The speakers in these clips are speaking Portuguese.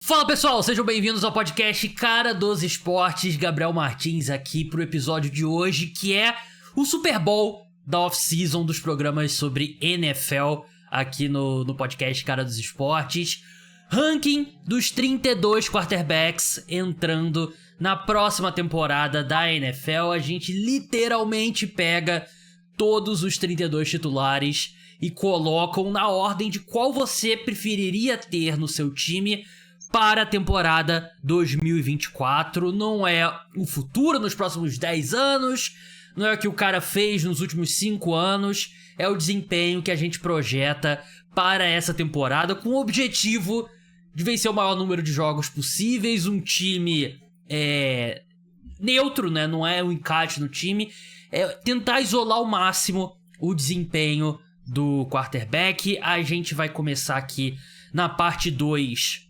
Fala pessoal, sejam bem-vindos ao podcast Cara dos Esportes. Gabriel Martins aqui pro episódio de hoje, que é o Super Bowl da off-season dos programas sobre NFL aqui no podcast Cara dos Esportes. Ranking dos 32 quarterbacks entrando na próxima temporada da NFL. A gente literalmente pega todos os 32 titulares e colocam na ordem de qual você preferiria ter no seu time para a temporada 2024. Não é o futuro nos próximos 10 anos, não é o que o cara fez nos últimos 5 anos, é o desempenho que a gente projeta para essa temporada com o objetivo de vencer o maior número de jogos possíveis, um time neutro, né? Não é um encaixe no time, é tentar isolar ao máximo o desempenho do quarterback. A gente vai começar aqui na parte 2.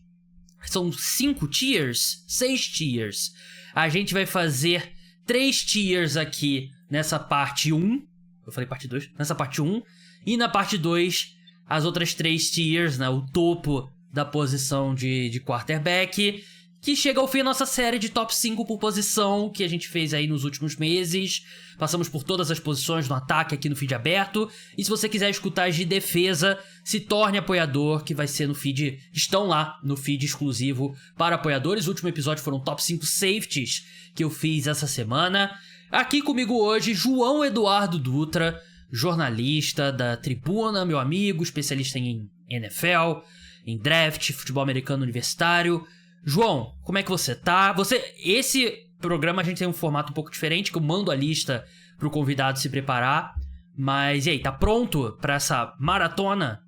São 5 tiers? 6 tiers. A gente vai fazer 3 tiers aqui nessa parte 1. Eu falei parte 2? Nessa parte 1. E na parte 2, as outras 3 tiers, né? O topo da posição de quarterback. Que chega ao fim a nossa série de top 5 por posição que a gente fez aí nos últimos meses. Passamos por todas as posições no ataque aqui no feed aberto. E se você quiser escutar as de defesa, se torne apoiador, que vai ser no feed. Estão lá no feed exclusivo para apoiadores. O último episódio foram top 5 safeties que eu fiz essa semana. Aqui comigo hoje, João Eduardo Dutra, jornalista da Tribuna, meu amigo, especialista em NFL, em draft, futebol americano universitário. João, como é que você tá? Esse programa a gente tem um formato um pouco diferente, que eu mando a lista pro convidado se preparar. Mas e aí, tá pronto pra essa maratona?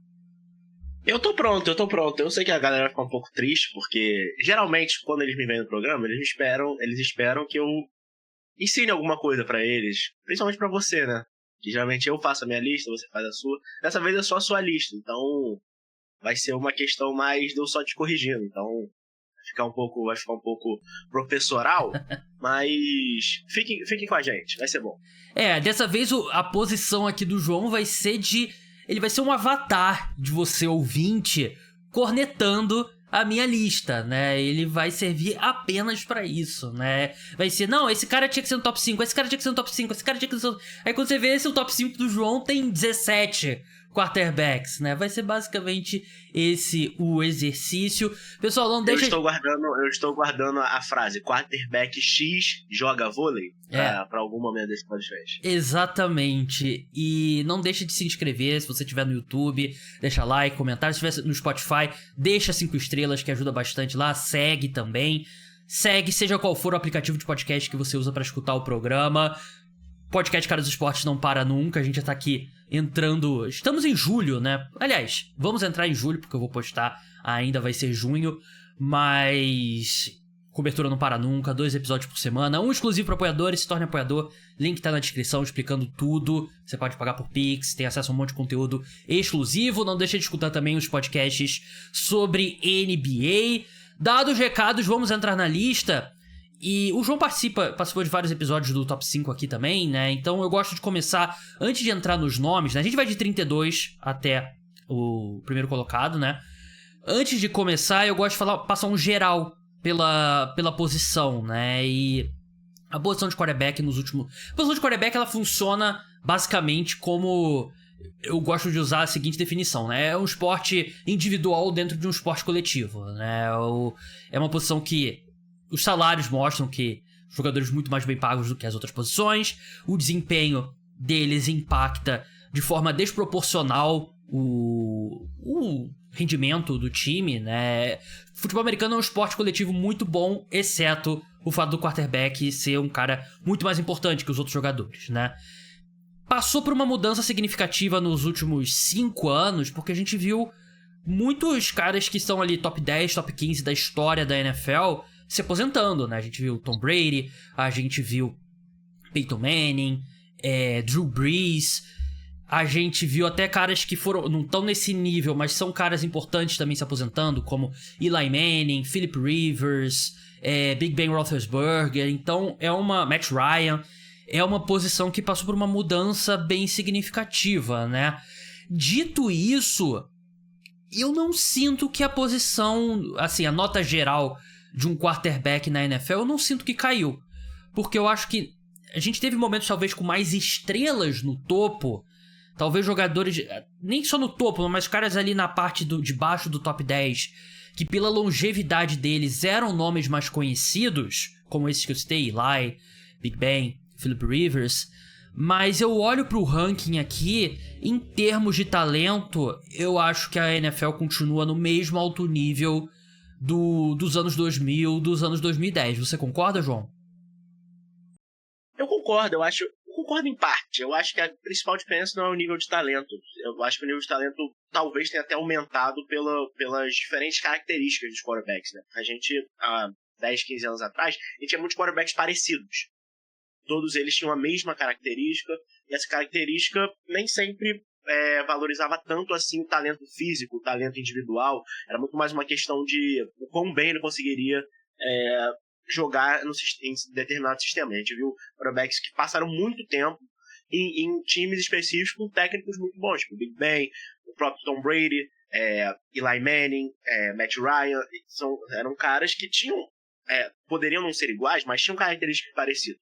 Eu tô pronto. Eu sei que a galera fica um pouco triste, porque geralmente quando eles me veem no programa, eles esperam que eu ensine alguma coisa pra eles. Principalmente pra você, né? Que geralmente eu faço a minha lista, você faz a sua. Dessa vez é só a sua lista, então vai ser uma questão mais de eu só te corrigindo. Então vai ficar um pouco professoral, mas fiquem com a gente, vai ser bom. Dessa vez a posição aqui do João vai ser ele vai ser um avatar de você, ouvinte, cornetando a minha lista, né? Ele vai servir apenas pra isso, né? Vai ser, não, esse cara tinha que ser no top 5, esse cara tinha que ser no top 5, esse cara tinha que ser no... Aí quando você vê o top 5 do João tem 17 quarterbacks, né? Vai ser basicamente esse o exercício. Pessoal, não deixa... Eu estou guardando a frase quarterback X joga vôlei pra algum momento desse podcast. Exatamente. E não deixe de se inscrever se você estiver no YouTube, deixa like, comentário. Se estiver no Spotify, deixa 5 estrelas, que ajuda bastante lá. Segue também. Segue, seja qual for o aplicativo de podcast que você usa para escutar o programa. Podcast Cara dos Esportes não para nunca, a gente já tá aqui entrando... Estamos em julho, né? Aliás, vamos entrar em julho, porque eu vou postar ainda, vai ser junho. Mas... cobertura não para nunca, 2 episódios por semana. Um exclusivo para apoiadores, se torne apoiador. Link tá na descrição explicando tudo. Você pode pagar por Pix, tem acesso a um monte de conteúdo exclusivo. Não deixe de escutar também os podcasts sobre NBA. Dados os recados, vamos entrar na lista... E o João participou de vários episódios do Top 5 aqui também, né? Então eu gosto de começar, antes de entrar nos nomes, né? A gente vai de 32 até o primeiro colocado, né? Antes de começar, eu gosto de passar um geral pela posição, né? E a posição de quarterback A posição de quarterback, ela funciona basicamente como... Eu gosto de usar a seguinte definição, né? É um esporte individual dentro de um esporte coletivo, né? É uma posição que... Os salários mostram que jogadores muito mais bem pagos do que as outras posições. O desempenho deles impacta de forma desproporcional o rendimento do time, né? Futebol americano é um esporte coletivo muito bom, exceto o fato do quarterback ser um cara muito mais importante que os outros jogadores, né? Passou por uma mudança significativa nos últimos 5 anos, porque a gente viu muitos caras que estão ali top 10, top 15 da história da NFL... se aposentando, né? A gente viu Tom Brady, a gente viu Peyton Manning, Drew Brees, a gente viu até caras que não estão nesse nível, mas são caras importantes também se aposentando, como Eli Manning, Philip Rivers, Big Ben Roethlisberger. Então Matt Ryan, é uma posição que passou por uma mudança bem significativa, né? Dito isso, eu não sinto que a posição, assim, a nota geral de um quarterback na NFL, eu não sinto que caiu. Porque eu acho que a gente teve momentos talvez com mais estrelas no topo, talvez jogadores, nem só no topo, mas caras ali na parte de baixo do top 10, que pela longevidade deles eram nomes mais conhecidos, como esses que eu citei, Eli, Big Ben, Philip Rivers. Mas eu olho pro ranking aqui, em termos de talento, eu acho que a NFL continua no mesmo alto nível dos anos 2000, dos anos 2010. Você concorda, João? Eu concordo, concordo em parte. Eu acho que a principal diferença não é o nível de talento. Eu acho que o nível de talento talvez tenha até aumentado pelas diferentes características dos quarterbacks, né? A gente, há 10, 15 anos atrás, a gente tinha muitos quarterbacks parecidos. Todos eles tinham a mesma característica, e essa característica nem sempre valorizava tanto assim o talento físico, o talento individual. Era muito mais uma questão de o quão bem ele conseguiria jogar em determinado sistema. A gente viu quarterbacks que passaram muito tempo em times específicos com técnicos muito bons, tipo o Big Ben, o próprio Tom Brady, Eli Manning, Matt Ryan. Eram caras que poderiam não ser iguais, mas tinham características parecidas.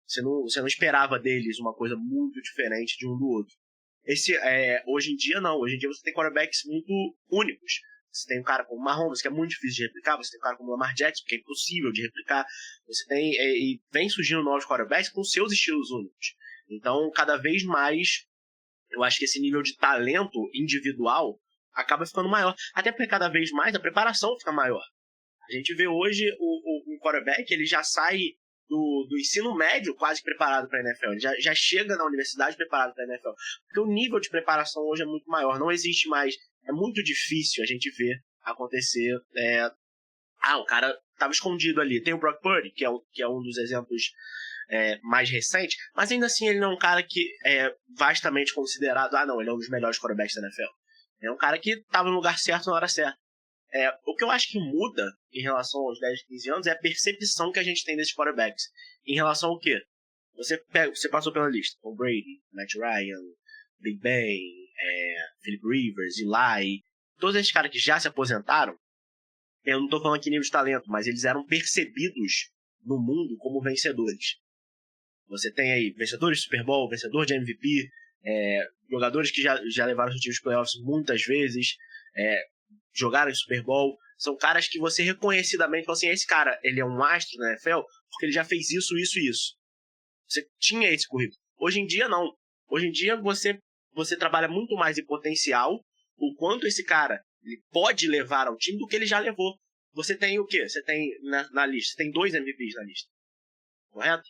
Você não esperava deles uma coisa muito diferente de um do outro. Hoje em dia, não. Hoje em dia você tem quarterbacks muito únicos. Você tem um cara como Mahomes, que é muito difícil de replicar. Você tem um cara como Lamar Jackson, que é impossível de replicar. Você tem e vem surgindo novos quarterbacks com seus estilos únicos. Então, cada vez mais, eu acho que esse nível de talento individual acaba ficando maior. Até porque cada vez mais a preparação fica maior. A gente vê hoje um quarterback, ele já sai do ensino médio quase preparado para a NFL. Ele já chega na universidade preparado para a NFL. Porque o nível de preparação hoje é muito maior. Não existe mais. É muito difícil a gente ver acontecer. O cara estava escondido ali. Tem o Brock Purdy, que é um dos exemplos mais recentes. Mas ainda assim ele não é um cara que é vastamente considerado. Ele é um dos melhores quarterbacks da NFL. É um cara que estava no lugar certo na hora certa. O que eu acho que muda em relação aos 10, 15 anos é a percepção que a gente tem desses quarterbacks. Em relação ao quê? Você passou pela lista. Tom Brady, Matt Ryan, Big Ben, Philip Rivers, Eli. Todos esses caras que já se aposentaram, eu não estou falando aqui nível de talento, mas eles eram percebidos no mundo como vencedores. Você tem aí vencedores de Super Bowl, vencedor de MVP, jogadores que já levaram os times playoffs muitas vezes, jogaram em Super Bowl. São caras que você reconhecidamente fala assim, esse cara, ele é um astro na NFL porque ele já fez isso, isso e isso. Você tinha esse currículo. Hoje em dia, não. Hoje em dia, você trabalha muito mais em potencial, o quanto esse cara ele pode levar ao time do que ele já levou. Você tem o quê? Você tem na lista, você tem 2 MVPs na lista. Correto?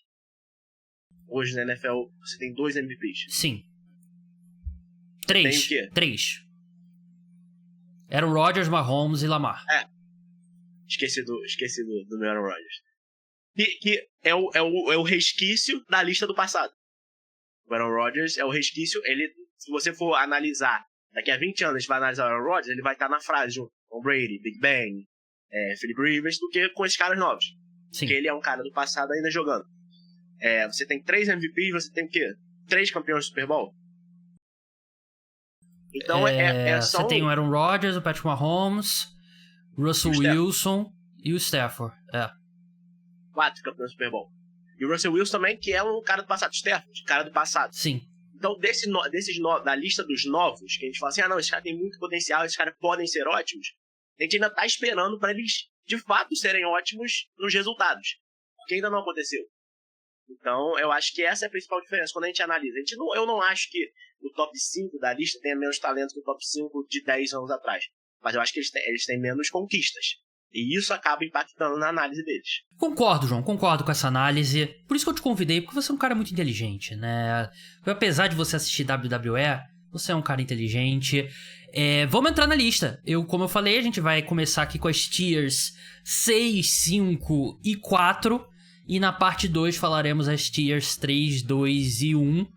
Hoje na NFL, você tem 2 MVPs. Sim. 3. Tem o quê? 3. Aaron Rodgers, Mahomes e Lamar. Esqueci do meu Aaron Rodgers. Que é o resquício da lista do passado. O Aaron Rodgers é o resquício. Se você for analisar, daqui a 20 anos a gente vai analisar o Aaron Rodgers, ele vai estar na frase de Tom Brady, Big Ben, Philip Rivers, do que com esses caras novos. Sim. Porque ele é um cara do passado ainda jogando. Você tem 3 MVPs, você tem o quê? 3 campeões de Super Bowl? Então Você tem o Aaron Rodgers, o Patrick Mahomes, o Russell Wilson e o Stafford. 4 campeões de Super Bowl. E o Russell Wilson também, que é um cara do passado. Stafford, cara do passado. Sim. Então, da lista dos novos, que a gente fala assim, esses caras têm muito potencial, esses caras podem ser ótimos, a gente ainda tá esperando para eles, de fato, serem ótimos nos resultados. Porque ainda não aconteceu. Então, eu acho que essa é a principal diferença. Quando a gente analisa, eu não acho que o top 5 da lista tenha menos talento que o top 5 de 10 anos atrás. Mas eu acho que eles têm menos conquistas. E isso acaba impactando na análise deles. Concordo, João. Concordo com essa análise. Por isso que eu te convidei, porque você é um cara muito inteligente, né? Apesar de você assistir WWE, você é um cara inteligente. Vamos entrar na lista. Como eu falei, a gente vai começar aqui com as tiers 6, 5 e 4. E na parte 2 falaremos as tiers 3, 2 e 1.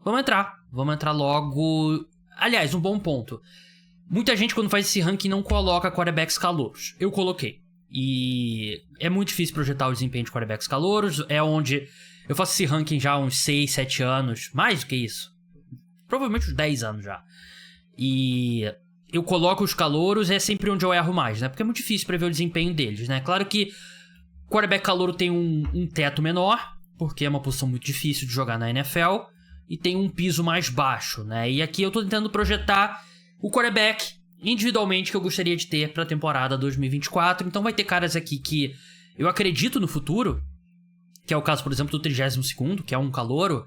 Vamos entrar logo. Aliás, um bom ponto. Muita gente, quando faz esse ranking, não coloca quarterbacks calouros. Eu coloquei. E é muito difícil projetar o desempenho de quarterbacks calouros. É onde eu faço esse ranking já há uns 6, 7 anos. Mais do que isso. Provavelmente uns 10 anos já. E eu coloco os calouros, é sempre onde eu erro mais, né? Porque é muito difícil prever o desempenho deles, né? Claro que quarterback calouro tem um teto menor, porque é uma posição muito difícil de jogar na NFL, e tem um piso mais baixo, né? E aqui eu tô tentando projetar o quarterback individualmente que eu gostaria de ter pra temporada 2024. Então vai ter caras aqui que eu acredito no futuro, que é o caso, por exemplo, do 32º, que é um calouro,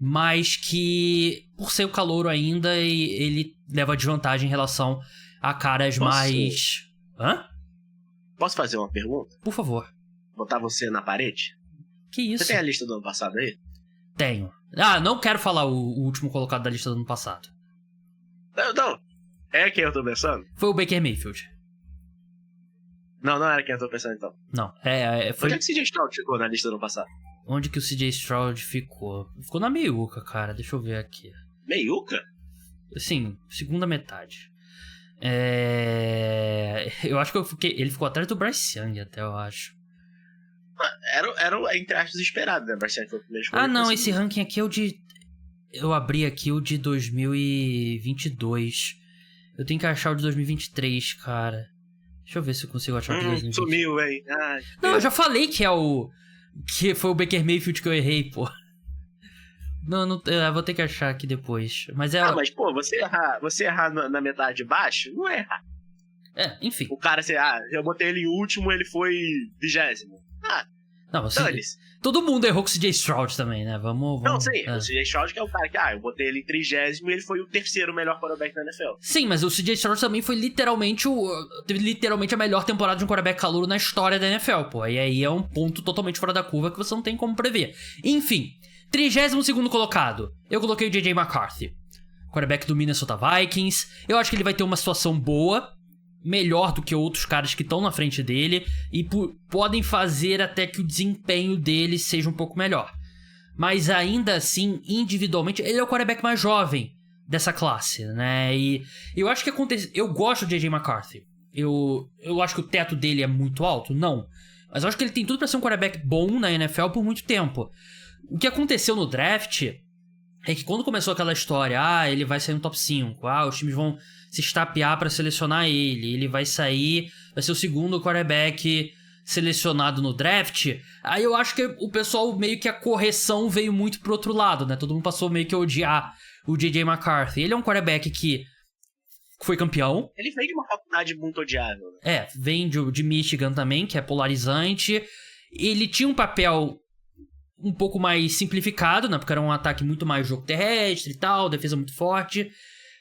mas que, por ser o calouro ainda, ele leva desvantagem em relação a caras mais... Hã? Posso fazer uma pergunta? Por favor. Botar você na parede? Que isso? Você tem a lista do ano passado aí? Tenho. Não quero falar o último colocado da lista do ano passado. Não. É quem eu tô pensando? Foi o Baker Mayfield. Não era quem eu tô pensando, então. Não, foi... Onde é que o CJ Stroud ficou na lista do ano passado? Onde que o CJ Stroud ficou? Ficou na meiuca, cara. Deixa eu ver aqui. Meiuca? Sim, segunda metade. Eu acho que ele ficou atrás do Bryce Young, até, eu acho. Era entre aspas esperado, né? Bryce Young foi o primeiro escolha. Não, esse ranking aqui é o de... Eu abri aqui o de 2022. Eu tenho que achar o de 2023, cara. Deixa eu ver se eu consigo achar o de 2023. Sumiu, hein? Não, eu já falei que que foi o Baker Mayfield que eu errei, pô. Não, eu vou ter que achar aqui depois. Mas mas pô, você errar na metade de baixo, não é errar. Enfim. O cara, eu botei ele em último, ele foi 20º. Não, todo mundo errou com o CJ Stroud também, né? Vamos não, sim, o CJ Stroud que é o cara que, eu botei ele em 30º e ele foi o 3º melhor quarterback da NFL. Sim, mas o CJ Stroud também foi teve literalmente a melhor temporada de um quarterback calouro na história da NFL, pô. E aí é um ponto totalmente fora da curva que você não tem como prever. Enfim, 32º colocado, eu coloquei o J.J. McCarthy, quarterback do Minnesota Vikings. Eu acho que ele vai ter uma situação boa, melhor do que outros caras que estão na frente dele, e podem fazer até que o desempenho dele seja um pouco melhor. Mas ainda assim, individualmente, ele é o quarterback mais jovem dessa classe, né? E eu acho que acontece... Eu gosto do J.J. McCarthy. Eu acho que o teto dele é muito alto? Não. Mas eu acho que ele tem tudo pra ser um quarterback bom na NFL por muito tempo. O que aconteceu no draft é que quando começou aquela história, ele vai sair no top 5, os times vão se estapear pra selecionar ele vai ser o segundo quarterback selecionado no draft. Aí eu acho que o pessoal, meio que a correção veio muito pro outro lado, né? Todo mundo passou meio que a odiar o J.J. McCarthy. Ele é um quarterback que foi campeão. Ele vem de uma faculdade muito odiável, né? Vem de Michigan também, que é polarizante. Ele tinha um papel um pouco mais simplificado, né? Porque era um ataque muito mais jogo terrestre e tal, defesa muito forte.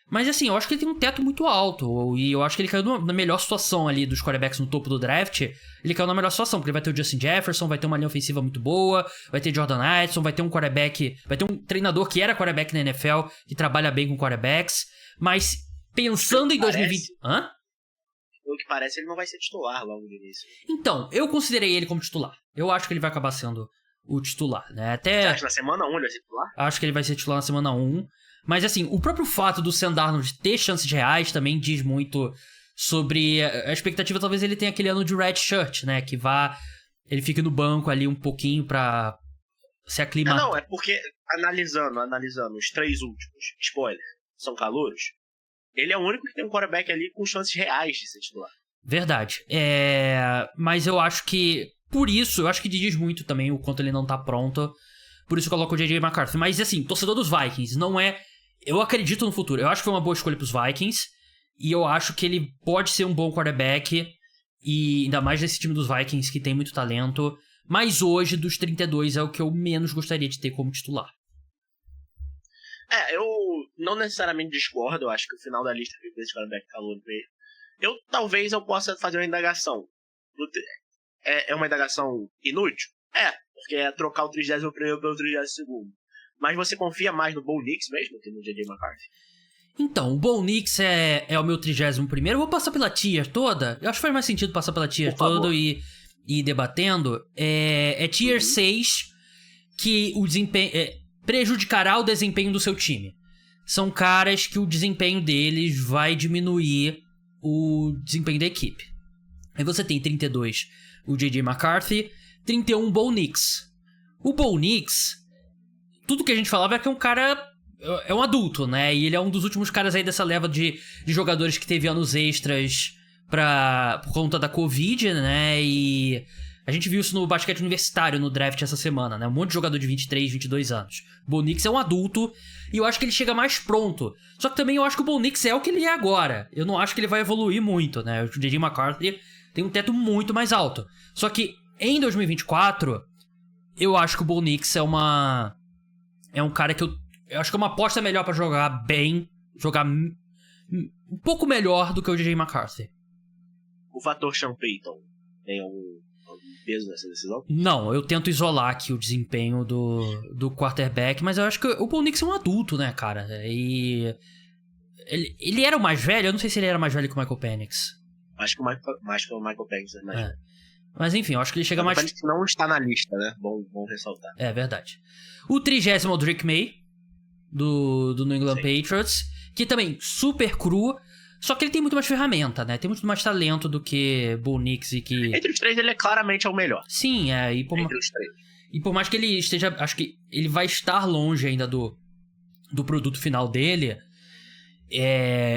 Mas assim, eu acho que ele tem um teto muito alto. E eu acho que ele caiu na melhor situação ali dos quarterbacks no topo do draft. Ele caiu na melhor situação, porque ele vai ter o Justin Jefferson, vai ter uma linha ofensiva muito boa, vai ter Jordan Addison, vai ter um quarterback, vai ter um treinador que era quarterback na NFL, que trabalha bem com quarterbacks. Mas pensando em 2020... Pelo que parece, ele não vai ser titular logo no início. Então, eu considerei ele como titular. Eu acho que ele vai acabar sendo o titular, né? Você acha que na semana 1 ele vai ser titular? Acho que ele vai ser titular na semana 1. Mas assim, o próprio fato do Sam Darnold ter chances reais também diz muito sobre a expectativa. Talvez ele tenha aquele ano de red shirt, né? Que ele fique no banco ali um pouquinho pra se aclimatar. Não, é porque analisando os 3 últimos, spoiler, são calouros, ele é o único que tem um quarterback ali com chances reais de ser titular. Verdade. Mas eu acho que, por isso, eu acho que diz muito também o quanto ele não tá pronto. Por isso eu coloco o J.J. McCarthy. Mas assim, torcedor dos Vikings, não é... Eu acredito no futuro. Eu acho que foi uma boa escolha pros Vikings. E eu acho que ele pode ser um bom quarterback. E ainda mais nesse time dos Vikings que tem muito talento. Mas hoje, dos 32, é o que eu menos gostaria de ter como titular. Eu não necessariamente discordo. Eu acho que o final da lista fica esse quarterback calor veio. Talvez eu possa fazer uma indagação. É uma indagação inútil? Porque é trocar o 31º pelo 32º. Mas você confia mais no Bo Nix mesmo que no J.J. McCarthy? Então, o Bo Nix é o meu 31º. Eu vou passar pela tier toda. Eu acho que faz mais sentido passar pela tier toda e ir debatendo. É tier 6 que o desempenho prejudicará o desempenho do seu time. São caras que o desempenho deles vai diminuir o desempenho da equipe. Aí você tem 32, o J.J. McCarthy, 31, Bo Nix. O Bo Nix, tudo que a gente falava é que é um cara é um adulto, né? E ele é um dos últimos caras aí dessa leva de jogadores que teve anos extras por conta da Covid, né? E a gente viu isso no basquete universitário, no draft essa semana, né? Um monte de jogador de 23, 22 anos. O Bo Nix é um adulto e eu acho que ele chega mais pronto. Só que também eu acho que o Bo Nix é o que ele é agora. Eu não acho que ele vai evoluir muito, né? O J.J. McCarthy tem um teto muito mais alto. Só que em 2024, eu acho que o Bo Nix é um cara que eu acho que é uma aposta melhor pra jogar bem, jogar um pouco melhor do que o J.J. McCarthy. O fator Sean Payton tem algum peso nessa decisão? Não, eu tento isolar aqui o desempenho do quarterback, mas eu acho que o Bo Nix é um adulto, né, cara? E ele era o mais velho? Eu não sei se ele era mais velho que o Michael Penix. Acho que o Michael Penix é mais velho. Mas enfim, eu acho que ele chega mais... Penix não está na lista, né? Bom ressaltar. É verdade. O 30º é o Drake May, do New England Sim. Patriots, que também super cru, só que ele tem muito mais ferramenta, né? Tem muito mais talento do que Bo Nix e que... Entre os três, ele é claramente o melhor. Sim, Entre os três. E por mais que ele esteja... Acho que ele vai estar longe ainda do produto final dele.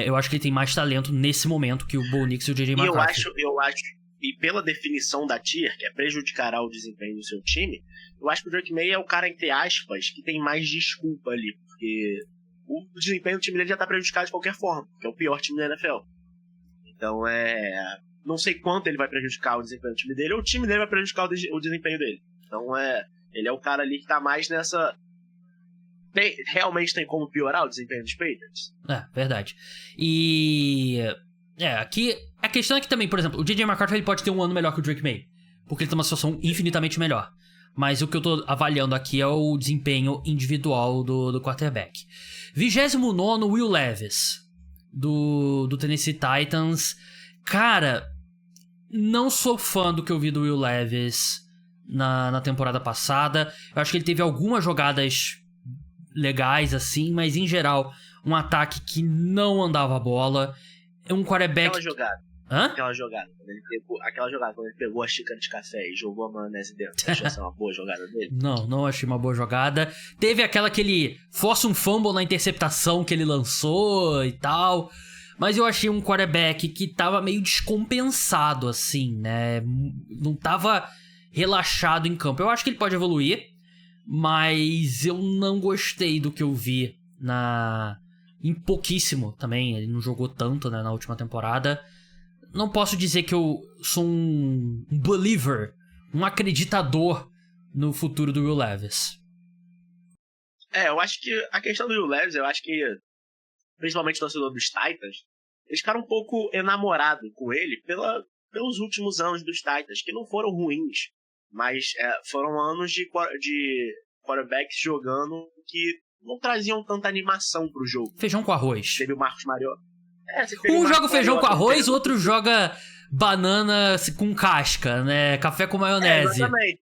Eu acho que ele tem mais talento nesse momento que o Bo Nix e o J.J. McCarthy. Eu acho, e pela definição da tier, que é prejudicará o desempenho do seu time, eu acho que o Drake May é o cara, entre aspas, que tem mais desculpa ali, porque o desempenho do time dele já tá prejudicado de qualquer forma, porque é o pior time da NFL. Então não sei quanto ele vai prejudicar o desempenho do time dele, ou o time dele vai prejudicar o desempenho dele. Então ele é o cara ali que tá mais nessa... realmente tem como piorar o desempenho dos Patriots? Verdade. E... aqui... A questão é que também, por exemplo, o J.J. McCarthy ele pode ter um ano melhor que o Drake May, porque ele tem uma situação infinitamente melhor. Mas o que eu tô avaliando aqui é o desempenho individual do quarterback. 29º, Will Levis, do Tennessee Titans. Cara, não sou fã do que eu vi do Will Levis na temporada passada. Eu acho que ele teve algumas jogadas legais, assim, mas em geral, um ataque que não andava a bola. É um quarterback... Aquela jogada, quando ele pegou a xícara de café e jogou a maionese dentro. Você achou essa uma boa jogada dele? Não achei uma boa jogada. Teve aquela que ele força um fumble na interceptação que ele lançou e tal. Mas eu achei um quarterback que tava meio descompensado, assim, né? Não tava relaxado em campo. Eu acho que ele pode evoluir, mas eu não gostei do que eu vi em pouquíssimo também. Ele não jogou tanto, né, na última temporada. Não posso dizer que eu sou um believer, um acreditador no futuro do Will Levis. Eu acho que a questão do Will Levis, eu acho que, principalmente o torcedor dos Titans, eles ficaram um pouco enamorados com ele pelos últimos anos dos Titans, que não foram ruins, mas foram anos de quarterbacks jogando que não traziam tanta animação pro jogo. Feijão com arroz. Teve o Marcos Mariota. Um joga feijão com arroz, outro joga banana com casca, né? Café com maionese. Exatamente.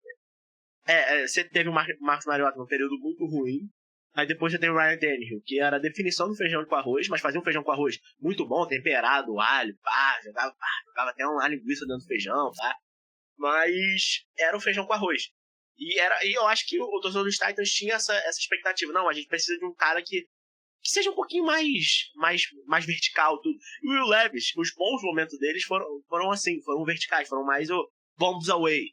Você teve o Marcos Mariota num período muito ruim. Aí depois você tem o Ryan Tannehill, que era a definição do feijão com arroz, mas fazia um feijão com arroz muito bom, temperado, alho, jogava até uma linguiça dentro do feijão, tá? Mas era um feijão com arroz. E eu acho que o torcedor dos Titans tinha essa expectativa. Não, a gente precisa de um cara que seja um pouquinho mais vertical, tudo. E o Will Levis, os bons momentos deles foram assim, foram verticais, foram mais o bombs away.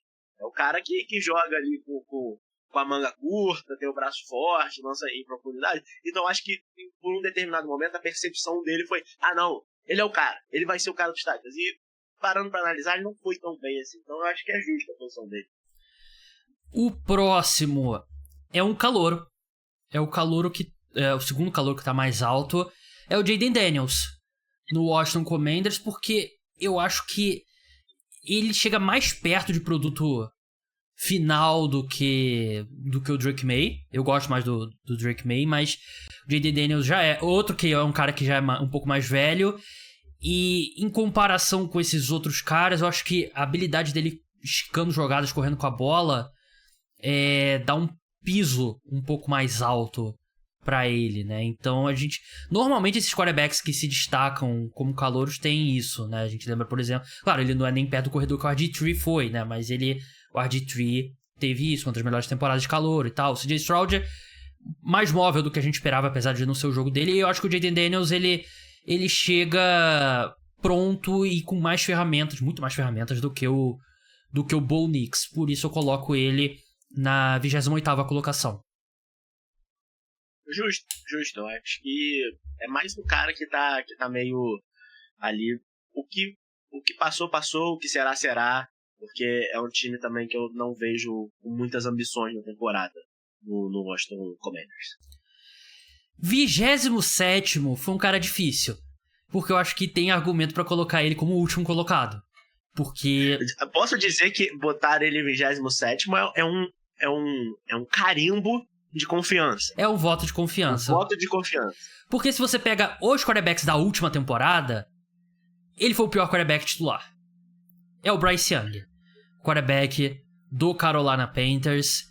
É o cara que joga ali com a manga curta, tem o braço forte, lança em profundidade. Então acho que por um determinado momento a percepção dele foi, não, ele é o cara, ele vai ser o cara dos Titans. E parando pra analisar, ele não foi tão bem assim. Então eu acho que é justa a posição dele. O próximo é um calouro. É o calouro que... o segundo calouro que tá mais alto é o Jayden Daniels no Washington Commanders, porque eu acho que ele chega mais perto de produto final do que o Drake May. Eu gosto mais do Drake May, mas o Jayden Daniels já é outro que é um cara que já é um pouco mais velho, e em comparação com esses outros caras, eu acho que a habilidade dele esticando jogadas, correndo com a bola, dá um piso um pouco mais alto pra ele, né? Então normalmente esses quarterbacks que se destacam como calouros têm isso, né? A gente lembra, por exemplo, claro, ele não é nem perto do corredor que o RG3 foi, né? Mas o RG3 teve isso, uma das melhores temporadas de calouro e tal. O CJ Stroud mais móvel do que a gente esperava, apesar de não ser o jogo dele. E eu acho que o Jayden Daniels, ele chega pronto e com mais ferramentas, muito mais ferramentas do que o Bo Nix. Por isso eu coloco ele na 28ª colocação. Justo, eu acho que é mais um cara que tá meio ali. O que passou, o que será, porque é um time também que eu não vejo com muitas ambições na temporada no Washington Commanders. 27º foi um cara difícil, porque eu acho que tem argumento pra colocar ele como o último colocado. Porque... Posso dizer que botar ele em 27º é um carimbo de confiança. É um voto de confiança. Um voto de confiança. Porque se você pega os quarterbacks da última temporada, ele foi o pior quarterback titular. É o Bryce Young, quarterback do Carolina Panthers.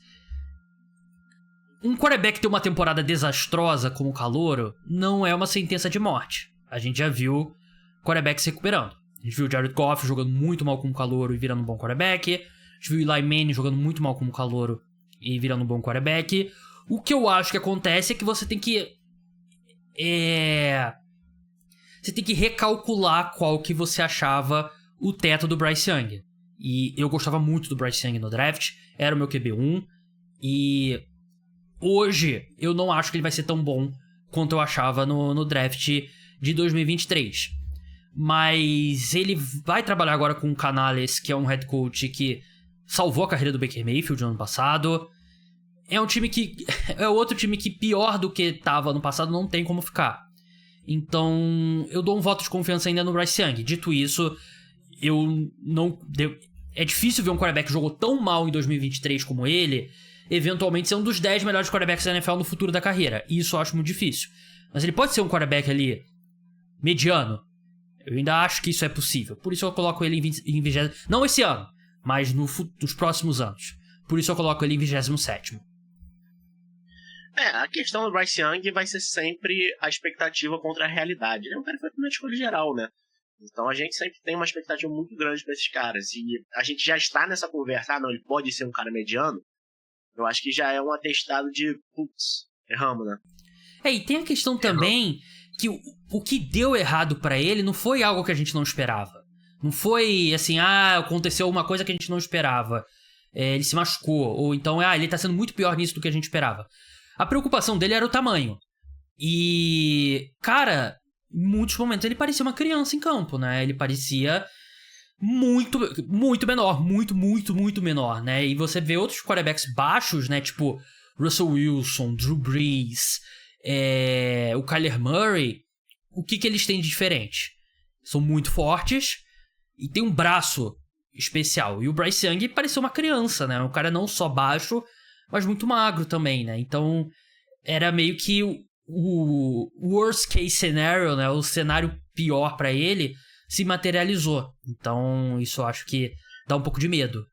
Um quarterback ter uma temporada desastrosa como o calouro não é uma sentença de morte. A gente já viu quarterbacks se recuperando. A gente viu o Jared Goff jogando muito mal como calouro e virando um bom quarterback. A gente viu o Eli Manning jogando muito mal como calouro e virando um bom quarterback. O que eu acho que acontece é que você tem que... Você tem que recalcular qual que você achava o teto do Bryce Young. E eu gostava muito do Bryce Young no draft. Era o meu QB1. E hoje eu não acho que ele vai ser tão bom quanto eu achava no draft de 2023. Mas ele vai trabalhar agora com o Canales, que é um head coach que salvou a carreira do Baker Mayfield no ano passado. É um time que... É outro time que, pior do que estava no passado, não tem como ficar. Então, eu dou um voto de confiança ainda no Bryce Young. Dito isso, eu não... É difícil ver um quarterback que jogou tão mal em 2023 como ele, eventualmente ser um dos 10 melhores quarterbacks da NFL no futuro da carreira. Isso eu acho muito difícil. Mas ele pode ser um quarterback ali mediano. Eu ainda acho que isso é possível. Por isso eu coloco ele em 20... Não esse ano, mas nos próximos anos. Por isso eu coloco ele em 27º. A questão do Bryce Young vai ser sempre a expectativa contra a realidade. Ele é um cara que foi a primeira escolha geral, né? Então a gente sempre tem uma expectativa muito grande pra esses caras. E a gente já está nessa conversa, não, ele pode ser um cara mediano. Eu acho que já é um atestado de, putz, erramos, né? E tem a questão também que o que deu errado pra ele não foi algo que a gente não esperava. Não foi assim, aconteceu uma coisa que a gente não esperava. Ele se machucou. Ou então, ele tá sendo muito pior nisso do que a gente esperava. A preocupação dele era o tamanho. E, cara, em muitos momentos ele parecia uma criança em campo, né? Ele parecia muito, muito menor. Muito, muito, muito menor, né? E você vê outros quarterbacks baixos, né? Tipo Russell Wilson, Drew Brees, o Kyler Murray. O que eles têm de diferente? São muito fortes e tem um braço especial. E o Bryce Young parecia uma criança, né? Um cara não só baixo, mas muito magro também, né? Então, era meio que o worst case scenario, né? O cenário pior pra ele se materializou. Então, isso eu acho que dá um pouco de medo.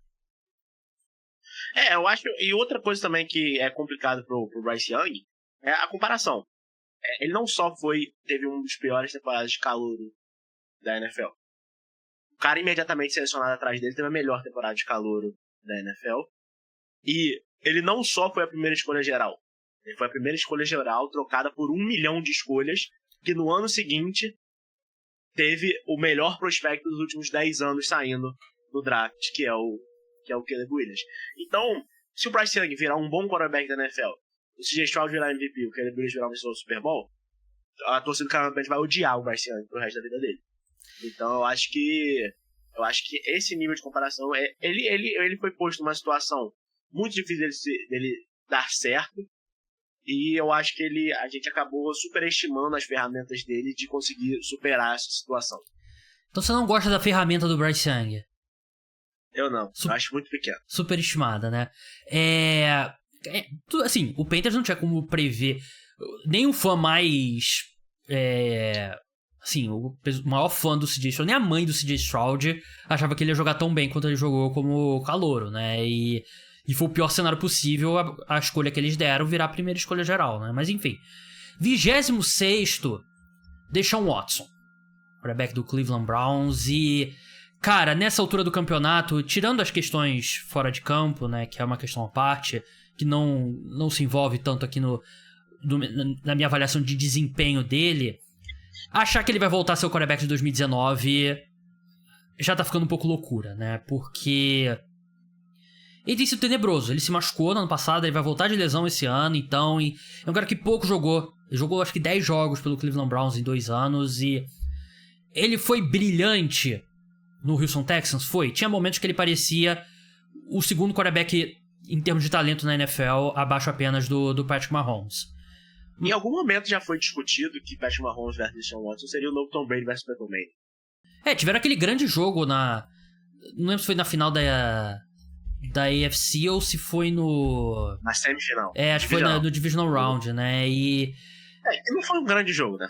Eu acho... E outra coisa também que é complicado pro Bryce Young é a comparação. Ele não só teve um dos piores temporadas de calouro da NFL. O cara imediatamente selecionado atrás dele teve a melhor temporada de calouro da NFL. E ele não só foi a primeira escolha geral. Ele foi a primeira escolha geral trocada por 1 milhão de escolhas, que no ano seguinte teve o melhor prospecto dos últimos 10 anos saindo do draft, que é o Caleb Williams. Então, se o Bryce Young virar um bom quarterback da NFL, o CJ Stroud virar MVP, o Caleb Williams virar um vencedor do Super Bowl, a torcida do Carolina Panthers vai odiar o Bryce Young pro resto da vida dele. Então, eu acho que esse nível de comparação ele foi posto numa situação muito difícil dele dar certo, e eu acho que a gente acabou superestimando as ferramentas dele de conseguir superar essa situação. Então você não gosta da ferramenta do Bryce Young? Eu não, eu acho muito pequeno. Superestimada, né? Assim, o Panthers não tinha como prever. Nem o fã mais... assim, o maior fã do CJ Stroud, nem a mãe do CJ Stroud achava que ele ia jogar tão bem quanto ele jogou como calouro, né? E foi o pior cenário possível a escolha que eles deram virar a primeira escolha geral, né? Mas enfim. 26º, Deshaun Watson, quarterback do Cleveland Browns. E, cara, nessa altura do campeonato, tirando as questões fora de campo, né? Que é uma questão à parte, que não se envolve tanto aqui na minha avaliação de desempenho dele, achar que ele vai voltar a ser o quarterback de 2019 já tá ficando um pouco loucura, né? Porque ele tem sido tenebroso. Ele se machucou no ano passado, ele vai voltar de lesão esse ano, então... é um cara que pouco jogou. Ele jogou, acho que 10 jogos pelo Cleveland Browns em 2 anos e... ele foi brilhante no Houston Texans, foi. Tinha momentos que ele parecia o segundo quarterback em termos de talento na NFL, abaixo apenas do Patrick Mahomes. Em algum momento já foi discutido que Patrick Mahomes versus Deshaun Watson seria o novo Tom Brady versus Peyton Manning. Tiveram aquele grande jogo na... não lembro se foi na final da AFC ou se foi no... na semifinal. Acho que foi no Divisional Round, né? E não foi um grande jogo, né?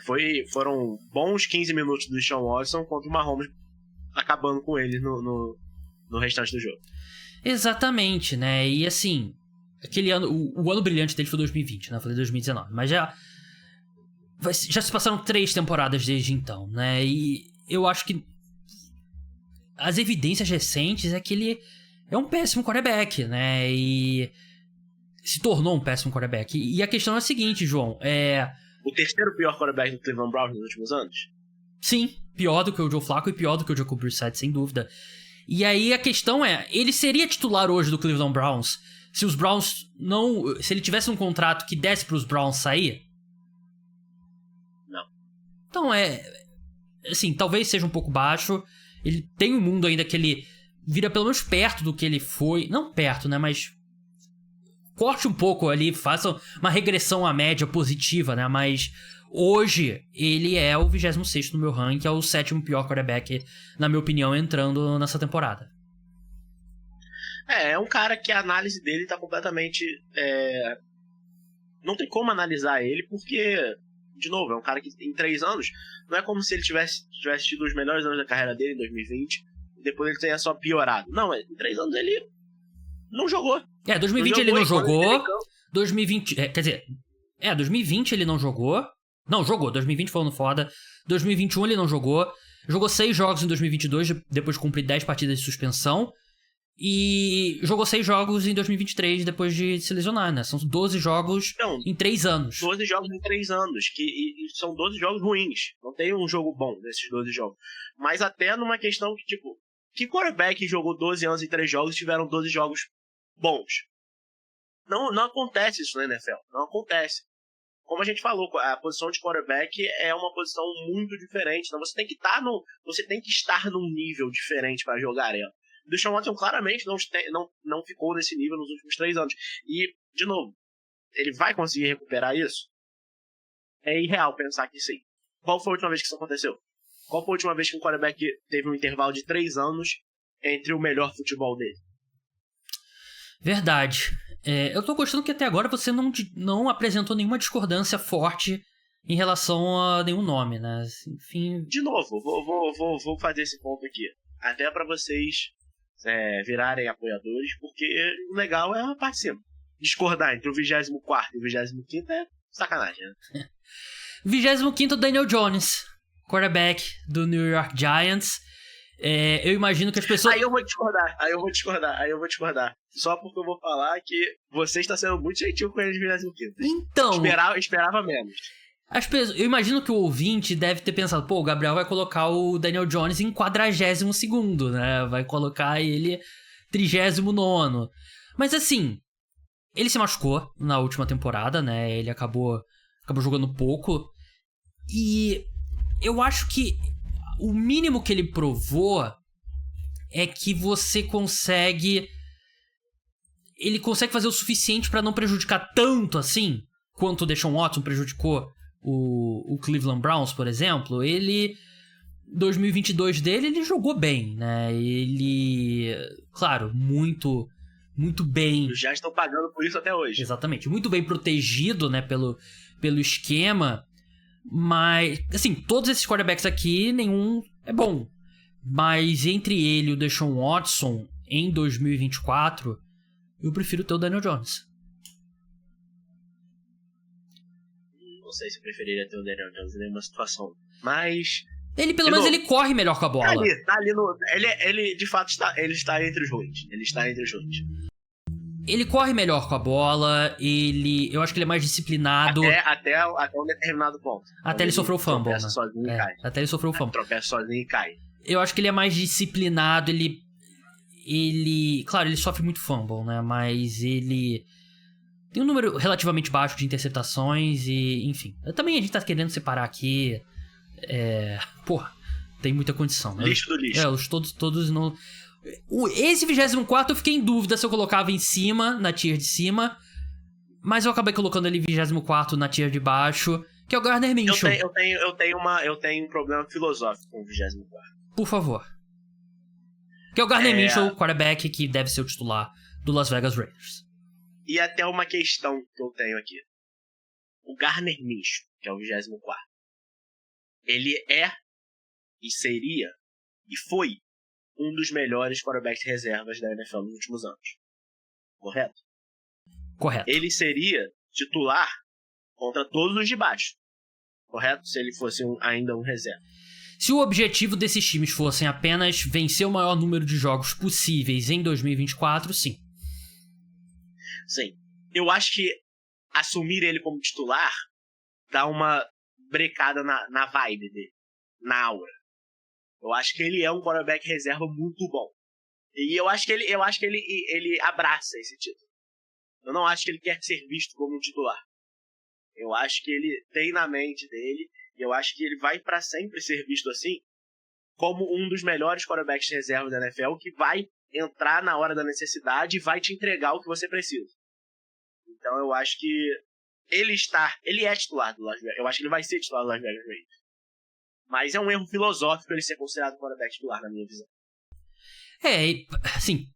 Foram bons 15 minutos do Deshaun Watson contra o Mahomes acabando com ele no restante do jogo. Exatamente, né? E assim, aquele ano, o ano brilhante dele foi 2020, né? Eu falei 2019, mas já se passaram 3 temporadas desde então, né? E eu acho que as evidências recentes é que ele é um péssimo quarterback, né? E se tornou um péssimo quarterback. E a questão é a seguinte, João, o terceiro pior quarterback do Cleveland Browns nos últimos anos? Sim, pior do que o Joe Flacco e pior do que o Jacoby Brissett, sem dúvida. E aí a questão é, ele seria titular hoje do Cleveland Browns se os Browns não... se ele tivesse um contrato que desse pros Browns sair? Não. Então assim, talvez seja um pouco baixo. Ele tem um mundo ainda que ele vira pelo menos perto do que ele foi. Não perto, né, mas... corte um pouco ali, faça uma regressão à média positiva, né? Mas hoje ele é o 26º no meu ranking, é o 7º pior quarterback, na minha opinião, entrando nessa temporada. É um cara que a análise dele tá completamente... não tem como analisar ele, porque, de novo, é um cara que em 3 anos, não é como se ele tivesse tido os melhores anos da carreira dele em 2020, e depois ele tenha só piorado. Não, em 3 anos ele não jogou. 2020 ele não jogou. 2020, quer dizer, 2020 ele não jogou. Não, jogou. 2020 foi um ano foda. 2021 ele não jogou. Jogou 6 jogos em 2022, depois de cumprir 10 partidas de suspensão. E jogou 6 jogos em 2023, depois de se lesionar, né? São 12 jogos em 3 anos. 12 jogos em 3 anos, e são 12 jogos ruins. Não tem um jogo bom nesses 12 jogos. Mas até numa questão que, tipo, que quarterback jogou 12 anos em 3 jogos e tiveram 12 jogos bons? Não acontece isso na NFL. Não acontece. Como a gente falou, a posição de quarterback é uma posição muito diferente. Então você tem que estar num nível diferente para jogar ela. O Deshaun Watson claramente não ficou nesse nível nos últimos 3 anos. E, de novo, ele vai conseguir recuperar isso? É irreal pensar que sim. Qual foi a última vez que isso aconteceu? Qual foi a última vez que um quarterback teve um intervalo de 3 anos entre o melhor futebol dele? Verdade. Eu tô gostando que até agora você não apresentou nenhuma discordância forte em relação a nenhum nome, né? Enfim... De novo, vou fazer esse ponto aqui. Até pra vocês virarem apoiadores, porque o legal é a parte de cima. Discordar entre o 24º e o 25º é sacanagem, né? 25º Daniel Jones, quarterback do New York Giants. Eu imagino que as pessoas... Aí eu vou discordar. Só porque eu vou falar que você está sendo muito gentil com eles de 25º. Então... Esperava menos. Eu imagino que o ouvinte deve ter pensado, pô, o Gabriel vai colocar o Daniel Jones em 42º, né? Vai colocar ele 39º. Mas assim, ele se machucou na última temporada, né? Ele acabou jogando pouco. E eu acho que o mínimo que ele provou é que você consegue... ele consegue fazer o suficiente pra não prejudicar tanto assim quanto o Deshaun Watson prejudicou o Cleveland Browns, por exemplo. 2022 dele, ele jogou bem, né? Ele, claro, muito bem. Já estão pagando por isso até hoje. Exatamente, muito bem protegido, né, pelo esquema. Mas, assim, todos esses quarterbacks aqui, nenhum é bom. Mas entre ele e o Deshaun Watson, em 2024, eu prefiro ter o Daniel Jones. Não sei se eu preferiria ter o Daniel Jones em nenhuma situação. Mas... ele, pelo menos, ele corre melhor com a bola. Tá ali no... Ele de fato está entre os ruins. Ele está entre os ruins. Ele corre melhor com a bola, eu acho que ele é mais disciplinado. Até um determinado ponto. Até ele sofreu o fumble, né? Sozinho e cai. Até ele sofreu o fumble. Tropeça sozinho e cai. Eu acho que ele é mais disciplinado, claro, ele sofre muito fumble, né? Mas ele tem um número relativamente baixo de interceptações e, enfim. Também a gente tá querendo separar aqui. Porra, tem muita condição, né? Lixo do lixo. Os todos não. Esse 24º eu fiquei em dúvida se eu colocava em cima, na tier de cima. Mas eu acabei colocando ele em 24º na tier de baixo, que é o Gardner Minshew. Eu tenho um problema filosófico com o 24º. Por favor. Que é o Gardner Minshew, quarterback que deve ser o titular do Las Vegas Raiders. E até uma questão que eu tenho aqui. O Gardner Minshew, que é o 24º, ele é, e seria, e foi um dos melhores quarterbacks reservas da NFL nos últimos anos. Correto? Correto. Ele seria titular contra todos os de baixo. Correto? Se ele fosse ainda um reserva. Se o objetivo desses times fossem apenas vencer o maior número de jogos possíveis em 2024, sim. Sim. Eu acho que assumir ele como titular dá uma brecada na vibe dele, na aura. Eu acho que ele é um quarterback reserva muito bom. E eu acho que ele abraça esse título. Eu não acho que ele quer ser visto como um titular. Eu acho que ele tem na mente dele, e eu acho que ele vai para sempre ser visto assim, como um dos melhores quarterbacks reserva da NFL, que vai entrar na hora da necessidade e vai te entregar o que você precisa. Então eu acho que ele é titular do Las Vegas. Eu acho que ele vai ser titular do Las Vegas Raiders. Mas é um erro filosófico ele ser considerado quarterback titular, na minha visão. Assim,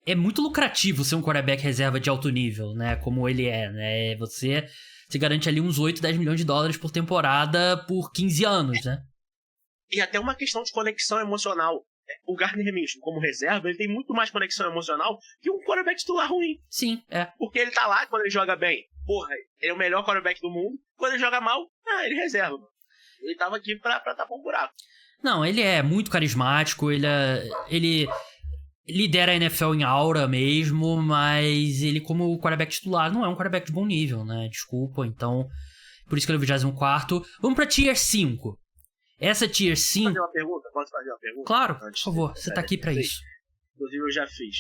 é muito lucrativo ser um quarterback reserva de alto nível, né? Como ele é, né? Você garante ali uns 8, 10 milhões de dólares por temporada por 15 anos, né? E até uma questão de conexão emocional. O Gardner Minshew, como reserva, ele tem muito mais conexão emocional que um quarterback titular ruim. Sim, Porque ele tá lá quando ele joga bem. Porra, ele é o melhor quarterback do mundo. Quando ele joga mal, ele reserva. Ele tava aqui pra tapar um buraco. Não, ele é muito carismático, ele lidera a NFL em aura mesmo, mas ele, como quarterback titular, não é um quarterback de bom nível, né? Desculpa, então, por isso que ele é o 24º. Vamos pra Tier 5. Essa Tier 5... Posso fazer uma pergunta? Claro, por favor, você tá aqui pra isso. Inclusive eu já fiz.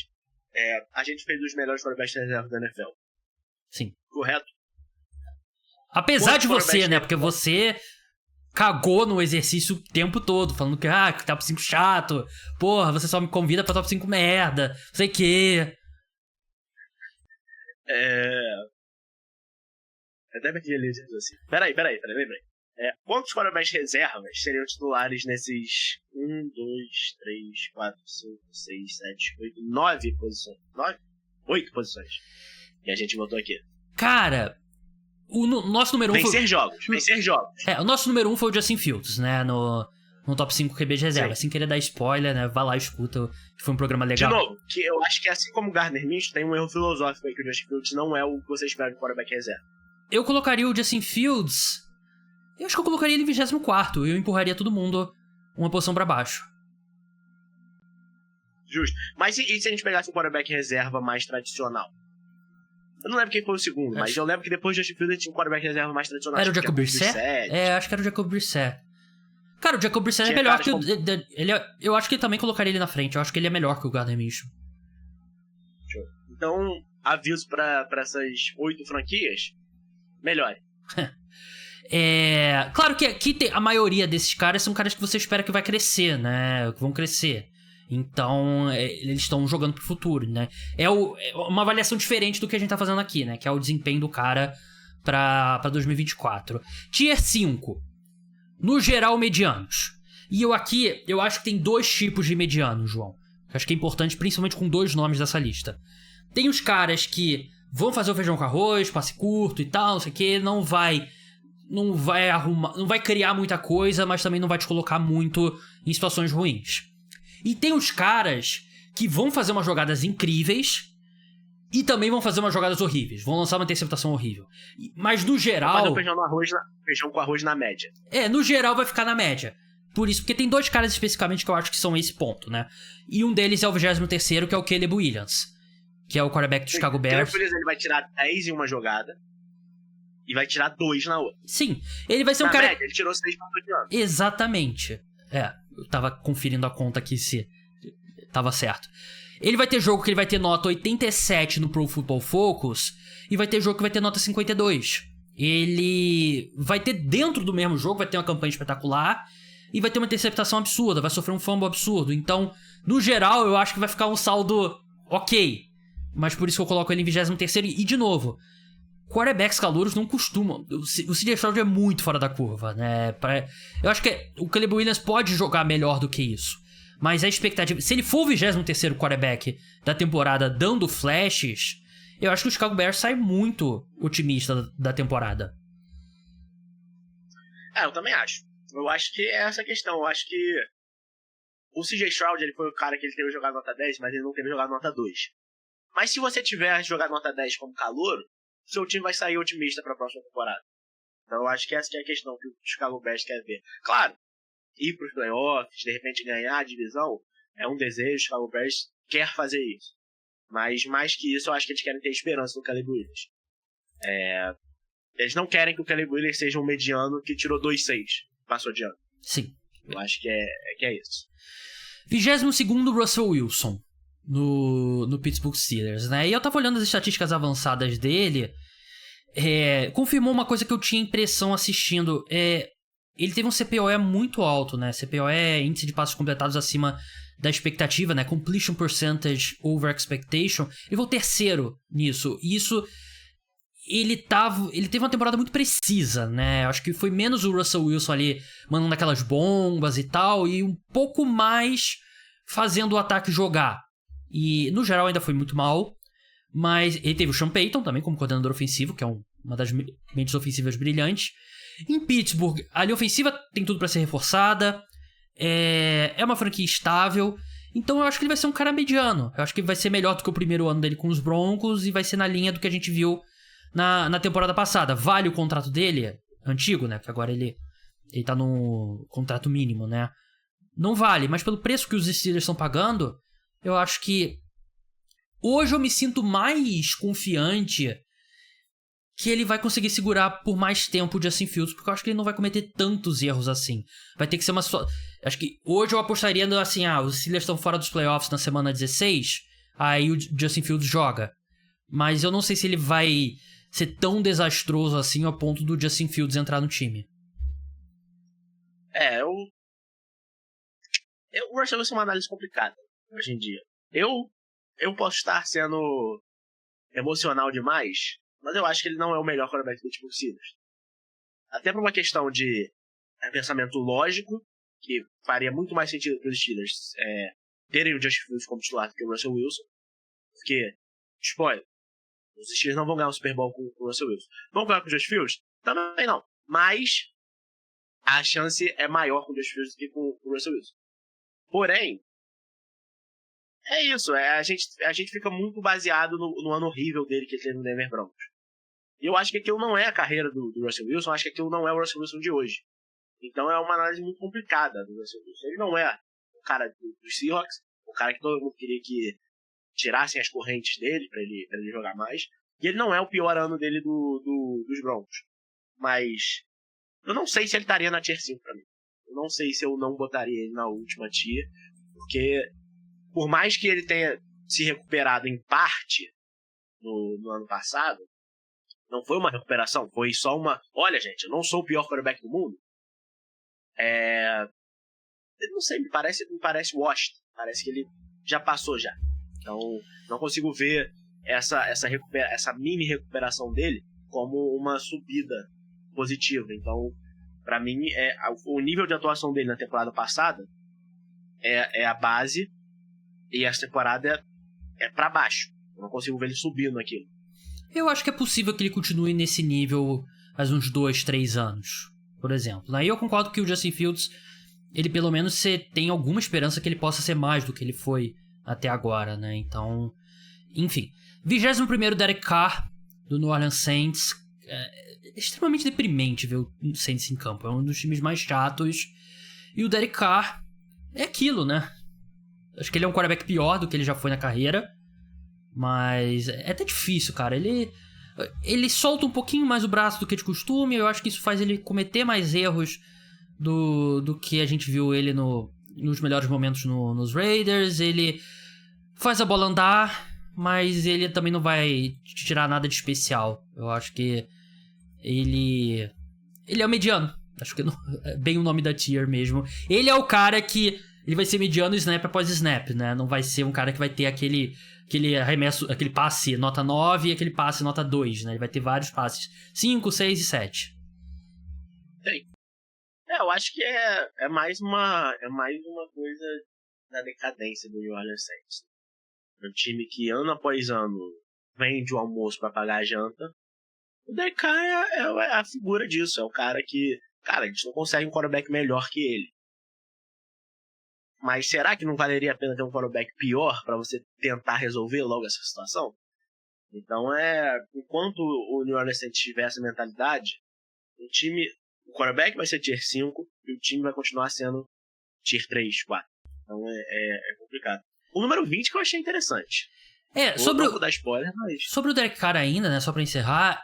A gente fez os melhores quarterbacks reserva da NFL. Sim. Correto? Apesar de você, né? Porque você cagou no exercício o tempo todo, falando que top 5 chato, porra, você só me convida pra top 5 merda, não sei o quê. Até me ali assim. Peraí, lembrei. Quantos quarterbacks reservas seriam titulares nesses 1, 2, 3, 4, 5, 6, 7, 8, 9 posições? 8 posições. Que a gente botou aqui. Cara, o nosso número 1 vencer jogos. O nosso número 1 foi o Justin Fields, né? No top 5 QB de reserva. Sim. Sem querer dar spoiler, né? Vá lá e escuta, que foi um programa legal. De novo, que eu acho que assim como o Gardner Minshew, tem um erro filosófico aí que o Justin Fields não é o que você espera de quarterback reserva. Eu colocaria o Justin Fields... Eu acho que eu colocaria ele em 24º. Eu empurraria todo mundo uma posição pra baixo. Justo. Mas e se a gente pegasse um quarterback reserva mais tradicional? Eu não lembro quem foi o segundo, mas eu lembro que depois do Justin Fields tinha um quarterback reserva mais tradicional. Era o Jacob Brissett? Acho que era o Jacob Brissett. Cara, o Jacob Brissett é melhor que o... eu acho que ele também colocaria ele na frente. Eu acho que ele é melhor que o Gardner Minshew. Então, aviso pra essas 8 franquias, melhore. Claro que aqui a maioria desses caras são caras que você espera que vai crescer, né? Que vão crescer. Então, eles estão jogando pro futuro, né? É uma avaliação diferente do que a gente tá fazendo aqui, né? Que é o desempenho do cara pra 2024. Tier 5. No geral, medianos. E eu acho que tem 2 tipos de medianos, João. Eu acho que é importante, principalmente com 2 nomes dessa lista. Tem os caras que vão fazer o feijão com arroz, passe curto e tal, não sei o que, não vai criar muita coisa, mas também não vai te colocar muito em situações ruins. E tem os caras que vão fazer umas jogadas incríveis e também vão fazer umas jogadas horríveis. Vão lançar uma interceptação horrível. Mas no geral... Fazer o feijão com arroz na média. No geral vai ficar na média. Por isso, porque tem 2 caras especificamente que eu acho que são esse ponto, né? E um deles é o 23º, que é o Caleb Williams. que é o quarterback do Chicago Bears. Ele vai tirar 10 em uma jogada e vai tirar 2 na outra. Sim, ele vai ser um cara... média, ele tirou 6 para 2 anos. Exatamente. Eu tava conferindo a conta aqui se tava certo. Ele vai ter jogo que ele vai ter nota 87 no Pro Football Focus e vai ter jogo que vai ter nota 52. Ele vai ter dentro do mesmo jogo, vai ter uma campanha espetacular e vai ter uma interceptação absurda, vai sofrer um fumble absurdo. Então, no geral, eu acho que vai ficar um saldo ok. Mas por isso que eu coloco ele em 23º. E, de novo, quarterbacks calouros não costumam... O CJ Stroud é muito fora da curva, né? Eu acho que o Caleb Williams pode jogar melhor do que isso. Mas a expectativa... Se ele for o 23º quarterback da temporada dando flashes, eu acho que o Chicago Bears sai muito otimista da temporada. Eu também acho. Eu acho que é essa a questão. Eu acho que o CJ Stroud, ele foi o cara que ele teve jogado nota 10, mas ele não teve jogado nota 2. Mas se você tiver jogado nota 10 como calouro, seu time vai sair otimista para a próxima temporada. Então eu acho que essa que é a questão que o Chicago Bears quer ver. Claro, ir para os playoffs, de repente ganhar a divisão, é um desejo, o Chicago Bears quer fazer isso. Mas mais que isso, eu acho que eles querem ter esperança no Caleb Williams. Eles não querem que o Caleb Williams seja um mediano que tirou 2-6, passou de ano. Sim. Eu acho que é isso. 22º Russell Wilson no Pittsburgh Steelers, né? E eu tava olhando as estatísticas avançadas dele, confirmou uma coisa que eu tinha impressão assistindo. Ele teve um CPOE muito alto, né? CPOE é índice de passos completados acima da expectativa, né? Completion percentage over expectation. Ele foi o terceiro nisso. E isso... Ele teve uma temporada muito precisa, né? Acho que foi menos o Russell Wilson ali mandando aquelas bombas e tal, e um pouco mais fazendo o ataque jogar. E, no geral, ainda foi muito mal. Mas ele teve o Sean Payton também como coordenador ofensivo, que é uma das mentes ofensivas brilhantes. Em Pittsburgh, a linha ofensiva tem tudo pra ser reforçada. É uma franquia estável. Então eu acho que ele vai ser um cara mediano. Eu acho que vai ser melhor do que o primeiro ano dele com os Broncos e vai ser na linha do que a gente viu na temporada passada. Vale o contrato dele? Antigo, né? Que agora ele tá no contrato mínimo, né? Não vale, mas pelo preço que os Steelers estão pagando, eu acho que hoje eu me sinto mais confiante que ele vai conseguir segurar por mais tempo o Justin Fields, porque eu acho que ele não vai cometer tantos erros assim. Vai ter que ser uma... Acho que hoje eu apostaria no assim, os Steelers estão fora dos playoffs na semana 16, aí o Justin Fields joga. Mas eu não sei se ele vai ser tão desastroso assim ao ponto do Justin Fields entrar no time. O Russell Wilson é uma análise complicada hoje em dia. Eu posso estar sendo emocional demais, mas eu acho que ele não é o melhor quarterback do tipo Steelers. Até por uma questão de pensamento lógico, que faria muito mais sentido para os Steelers terem o Justin Fields como titular do que o Russell Wilson. Porque, spoiler, os Steelers não vão ganhar o Super Bowl com o Russell Wilson. Vão ganhar com o Justin Fields? Também não. Mas a chance é maior com o Justin Fields do que com o Russell Wilson. Porém, é isso. A gente fica muito baseado no ano horrível dele que ele teve no Denver Broncos. E eu acho que aquilo não é a carreira do Russell Wilson. Eu acho que aquilo não é o Russell Wilson de hoje. Então é uma análise muito complicada do Russell Wilson. Ele não é o cara dos Seahawks, o cara que todo mundo queria que tirassem as correntes dele pra ele jogar mais. E ele não é o pior ano dele dos Broncos. Mas eu não sei se ele estaria na Tier 5 pra mim. Eu não sei se eu não botaria ele na última Tier. Porque por mais que ele tenha se recuperado em parte no ano passado, não foi uma recuperação, foi só uma... Olha, gente, eu não sou o pior quarterback do mundo. Eu não sei, me parece washed. Parece que ele já passou já. Então, não consigo ver essa mini recuperação dele como uma subida positiva. Então, pra mim, o nível de atuação dele na temporada passada é a base, e essa temporada é pra baixo. Eu não consigo ver ele subindo aquilo. Eu acho que é possível que ele continue nesse nível mais uns 2, 3 anos, por exemplo. Aí eu concordo que o Justin Fields, ele pelo menos você tem alguma esperança que ele possa ser mais do que ele foi até agora, né? Então, enfim. 21º Derek Carr, do New Orleans Saints. É extremamente deprimente ver o Saints em campo. É um dos times mais chatos. E o Derek Carr é aquilo, né? Acho que ele é um quarterback pior do que ele já foi na carreira. Mas é até difícil, cara. Ele solta um pouquinho mais o braço do que de costume. Eu acho que isso faz ele cometer mais erros do que a gente viu ele nos melhores momentos nos Raiders. Ele faz a bola andar, mas ele também não vai tirar nada de especial. Eu acho que ele é o mediano. Acho que é bem o nome da tier mesmo. Ele é o cara que ele vai ser mediano snap após snap, né? Não vai ser um cara que vai ter aquele arremesso, aquele passe nota 9 e aquele passe nota 2, né? Ele vai ter vários passes 5, 6 e 7. Eu acho que é mais uma coisa da decadência do New Orleans Saints. Um time que ano após ano vende o almoço para pagar a janta. O Derek Carr é a figura disso. É o cara que, cara, a gente não consegue um quarterback melhor que ele. Mas será que não valeria a pena ter um quarterback pior para você tentar resolver logo essa situação? Então enquanto o New Orleans Saints tiver essa mentalidade, o quarterback vai ser tier 5 e o time vai continuar sendo tier 3, 4. Então é complicado. O número 20 que eu achei interessante. Sobre o dar spoiler, mas... Sobre o Derek Carr ainda, né, só pra encerrar,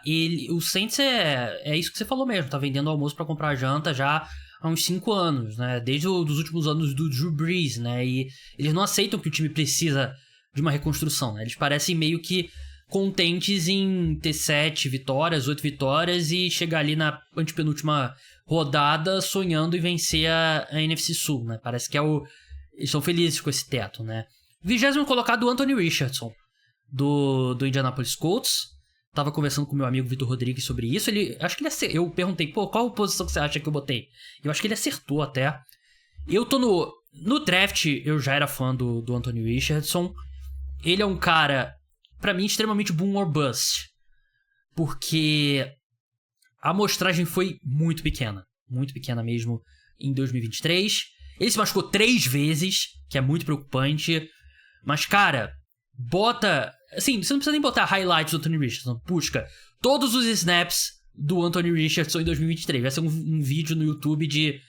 o Saints é isso que você falou mesmo, tá vendendo almoço pra comprar janta já há uns 5 anos, né, desde os últimos anos do Drew Brees, né, e eles não aceitam que o time precisa de uma reconstrução, né, eles parecem meio que contentes em ter 7 vitórias, 8 vitórias e chegar ali na antepenúltima rodada sonhando em vencer a NFC Sul, né, parece que eles estão felizes com esse teto, né. 20º colocado o Anthony Richardson, do Indianapolis Colts. Tava conversando com meu amigo Vitor Rodrigues sobre isso. Acho que ele acertou. Eu perguntei, qual posição que você acha que eu botei? Eu acho que ele acertou até. Eu tô no draft, eu já era fã do Anthony Richardson. Ele é um cara, pra mim, extremamente boom or bust. Porque a amostragem foi muito pequena mesmo em 2023. Ele se machucou 3 vezes, que é muito preocupante. Mas, cara, bota... Assim, você não precisa nem botar highlights do Anthony Richardson. Busca todos os snaps do Anthony Richardson em 2023. Vai ser um vídeo no YouTube de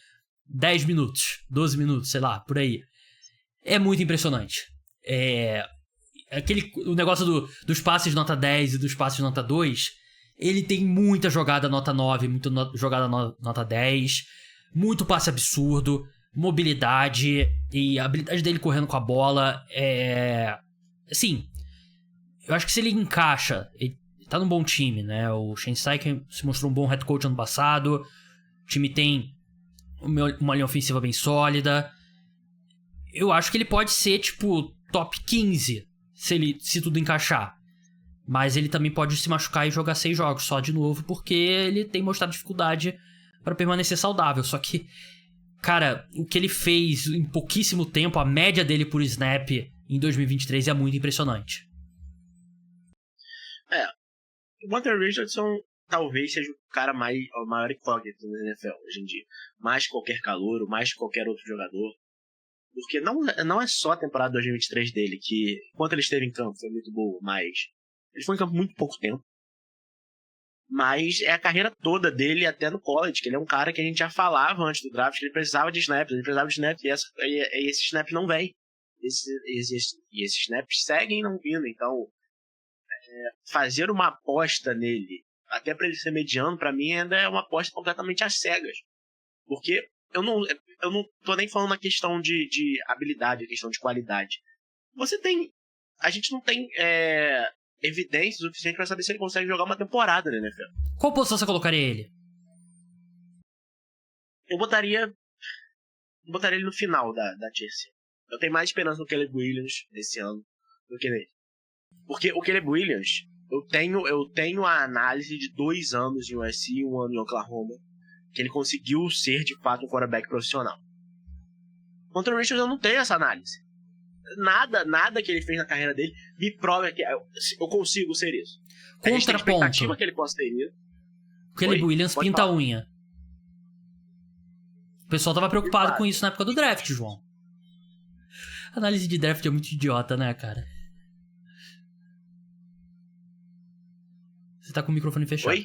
10 minutos, 12 minutos, sei lá, por aí. É muito impressionante. O negócio dos passes nota 10 e dos passes nota 2, ele tem muita jogada nota 9, muita jogada nota 10, muito passe absurdo, mobilidade e a habilidade dele correndo com a bola assim, eu acho que se ele encaixa, ele tá num bom time, né? O Shane Steichen se mostrou um bom head coach ano passado, o time tem uma linha ofensiva bem sólida. Eu acho que ele pode ser, tipo, top 15 se tudo encaixar. Mas ele também pode se machucar e jogar 6 jogos só de novo, porque ele tem mostrado dificuldade para permanecer saudável. Só que, cara, o que ele fez em pouquíssimo tempo, a média dele por snap em 2023 é muito impressionante. O Anthony Richardson talvez seja o maior incógnito na NFL hoje em dia. Mais que qualquer calouro, mais que qualquer outro jogador. Porque não é só a temporada 2023 dele, que enquanto ele esteve em campo foi muito boa, mas ele foi em campo muito pouco tempo. Mas é a carreira toda dele até no college, que ele é um cara que a gente já falava antes do draft, que ele precisava de snaps, e esse snap não vem. E esses snaps seguem não vindo, então fazer uma aposta nele, até para ele ser mediano, para mim ainda é uma aposta completamente às cegas. Porque eu não tô nem falando na questão de habilidade, a questão de qualidade. A gente não tem evidência suficiente para saber se ele consegue jogar uma temporada na NFL. Qual posição você colocaria ele? Eu botaria ele no final da tier 5. Eu tenho mais esperança no Caleb Williams esse ano do que nele. Porque o Caleb Williams, eu tenho a análise de 2 anos em USC e 1 ano em Oklahoma, que ele conseguiu ser de fato um quarterback profissional. Contra o Richards eu não tenho essa análise. Nada que ele fez na carreira dele me prova que eu consigo ser isso. A gente tem expectativa que ele possa ter isso. O Caleb Williams pinta a unha. O pessoal tava preocupado com isso na época do draft, João. A análise de draft é muito idiota, né, cara? Você tá com o microfone fechado. Oi?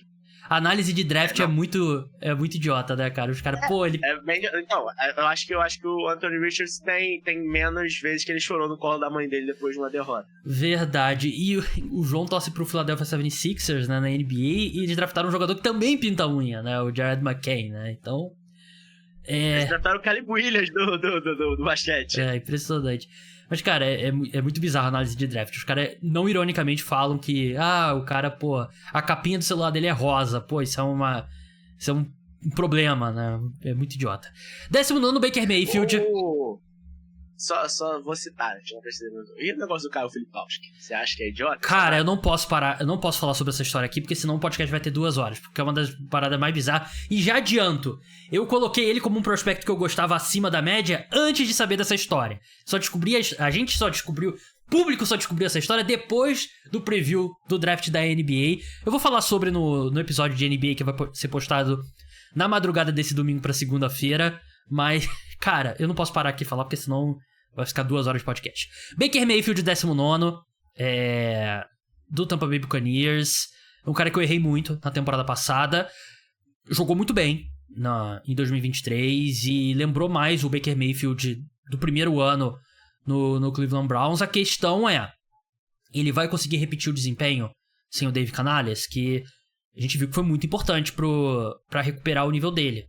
A análise de draft é muito idiota, né, cara? Os caras, Então, eu acho que o Anthony Richards tem menos vezes que ele chorou no colo da mãe dele depois de uma derrota. Verdade. E o João torce pro Philadelphia 76ers, né, na NBA, e eles draftaram um jogador que também pinta a unha, né? O Jared McCain, né? Então... Eles draftaram o Caleb Williams do basquete. É, impressionante. Mas, cara, é muito bizarro a análise de draft. Os caras, não ironicamente, falam que... o cara, pô... A capinha do celular dele é rosa. Pô, isso é um problema, né? É muito idiota. 19º, Baker Mayfield. Só vou citar, a gente não precisa... E o negócio do Kyle Filipowski? Você acha que é idiota? Cara, eu não posso falar sobre essa história aqui, porque senão o podcast vai ter 2 horas, porque é uma das paradas mais bizarras. E já adianto, eu coloquei ele como um prospecto que eu gostava acima da média antes de saber dessa história. A gente só descobriu, o público só descobriu essa história depois do preview do draft da NBA. Eu vou falar sobre no episódio de NBA que vai ser postado na madrugada desse domingo pra segunda-feira, mas, cara, eu não posso parar aqui e falar, porque senão... vai ficar 2 horas de podcast. Baker Mayfield, 19º, do Tampa Bay Buccaneers. Um cara que eu errei muito na temporada passada. Jogou muito bem em 2023 e lembrou mais o Baker Mayfield do primeiro ano no Cleveland Browns. A questão é, ele vai conseguir repetir o desempenho sem o Dave Canales, que a gente viu que foi muito importante pra recuperar o nível dele.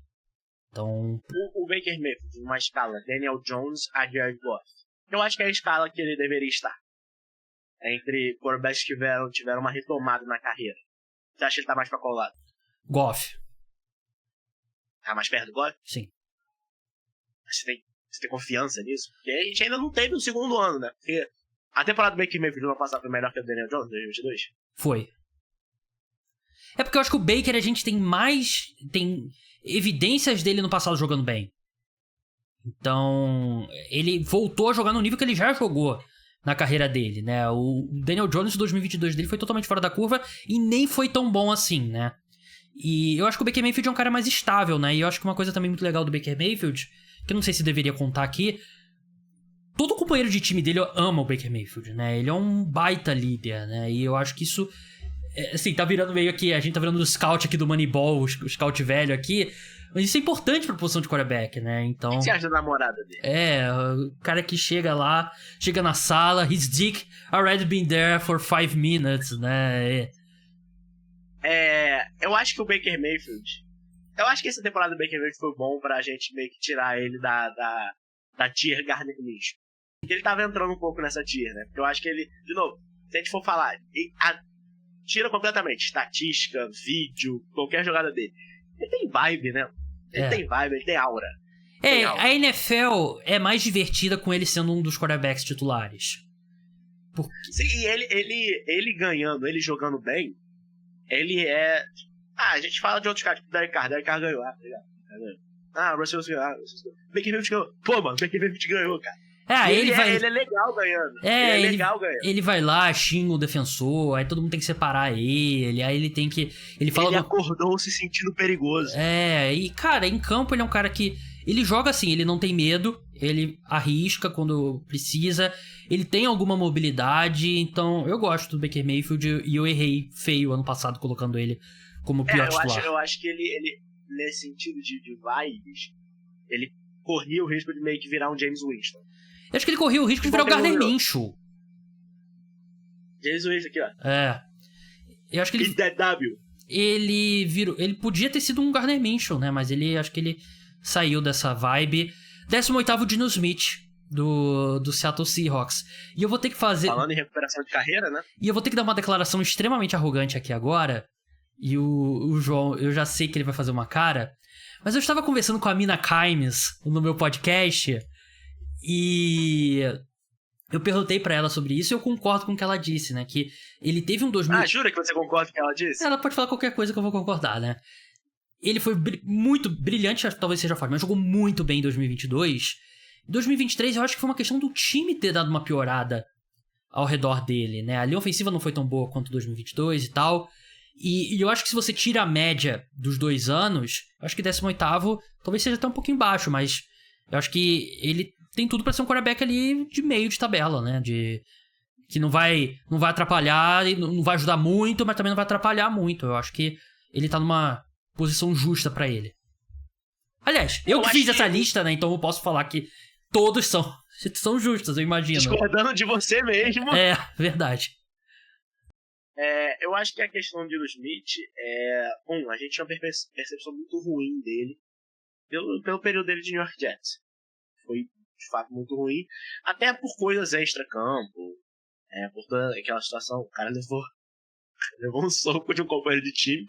Então... O Baker Mayfield, numa escala Daniel Jones a Jared Goff, eu acho que é a escala que ele deveria estar. Entre quarterbacks que tiveram uma retomada na carreira. Você acha que ele tá mais pra qual lado? Goff. Tá mais perto do Goff? Sim. Você tem confiança nisso? Porque a gente ainda não teve o segundo ano, né? Porque a temporada do Baker Mayfield no ano passado foi melhor que a do Daniel Jones, 2022? Foi. É porque eu acho que o Baker a gente tem evidências dele no passado jogando bem. Então, ele voltou a jogar no nível que ele já jogou na carreira dele, né? O Daniel Jones de 2022 dele foi totalmente fora da curva e nem foi tão bom assim, né? E eu acho que o Baker Mayfield é um cara mais estável, né? E eu acho que uma coisa também muito legal do Baker Mayfield, que eu não sei se deveria contar aqui, todo companheiro de time dele ama o Baker Mayfield, né? Ele é um baita líder, né? E eu acho que isso... assim, tá virando meio aqui... A gente tá virando o scout aqui do Moneyball, o scout velho aqui. Mas isso é importante pra posição de quarterback, né? Então... O que você acha da namorada dele? O cara que chega lá, chega na sala, his dick already been there for 5 minutes, né? Eu acho que o Baker Mayfield... Eu acho que essa temporada do Baker Mayfield foi bom pra gente meio que tirar ele da tier Gardner Minshew. Porque ele tava entrando um pouco nessa tier, né? Porque eu acho que ele... De novo, se a gente for falar... Tira completamente estatística, vídeo, qualquer jogada dele. Ele tem vibe, né? Ele tem vibe, ele tem aura. A NFL é mais divertida com ele sendo um dos quarterbacks titulares. Sim, e ele ganhando, ele jogando bem, ele é... a gente fala de outros caras, tipo o Derek Carr ganhou, tá ligado? Russell Wilson ganhou, Baker Mayfield ganhou. Pô, mano, Baker Mayfield ganhou, cara. Ele é legal ganhando. Ele vai lá, xinga o defensor, aí todo mundo tem que separar ele, aí ele tem que... Ele acordou se sentindo perigoso. E cara, em campo ele é um cara que... Ele joga assim, ele não tem medo, ele arrisca quando precisa, ele tem alguma mobilidade, então eu gosto do Baker Mayfield e eu errei feio ano passado colocando ele como pior titular. Eu acho que ele nesse sentido de vibes, ele corria o risco de meio que virar um James Winston. Eu acho que ele corria o risco de virar o Gardner Minshew. James Winston aqui, ó. Eu acho que ele... Ele podia ter sido um Gardner Minshew, né? Mas acho que ele saiu dessa vibe. 18º, Geno Smith, do Seattle Seahawks. E eu vou ter que fazer... Falando em recuperação de carreira, né? E eu vou ter que dar uma declaração extremamente arrogante aqui agora. E o João, eu já sei que ele vai fazer uma cara. Mas eu estava conversando com a Mina Kimes no meu podcast. E eu perguntei pra ela sobre isso e eu concordo com o que ela disse, né? Que ele teve um 2000... jura que você concorda com o que ela disse? Ela pode falar qualquer coisa que eu vou concordar, né? Ele foi muito brilhante, talvez seja forte, mas jogou muito bem em 2022. Em 2023 eu acho que foi uma questão do time ter dado uma piorada ao redor dele, né? A linha ofensiva não foi tão boa quanto 2022 e tal. E eu acho que se você tira a média dos 2 anos, eu acho que 18º talvez seja até um pouquinho baixo, mas eu acho que ele tem tudo pra ser um quarterback ali de meio de tabela, né? Que não vai atrapalhar, e não vai ajudar muito, mas também não vai atrapalhar muito. Eu acho que ele tá numa posição justa pra ele. Aliás, eu que fiz essa lista, né? Então eu posso falar que todos são justos, eu imagino. Discordando de você mesmo. É, verdade. Eu acho que a questão de Will Smith a gente tinha uma percepção muito ruim dele pelo período dele de New York Jets. Foi, de fato, muito ruim. Até por coisas extra-campo. Por toda aquela situação. O cara levou um soco de um companheiro de time,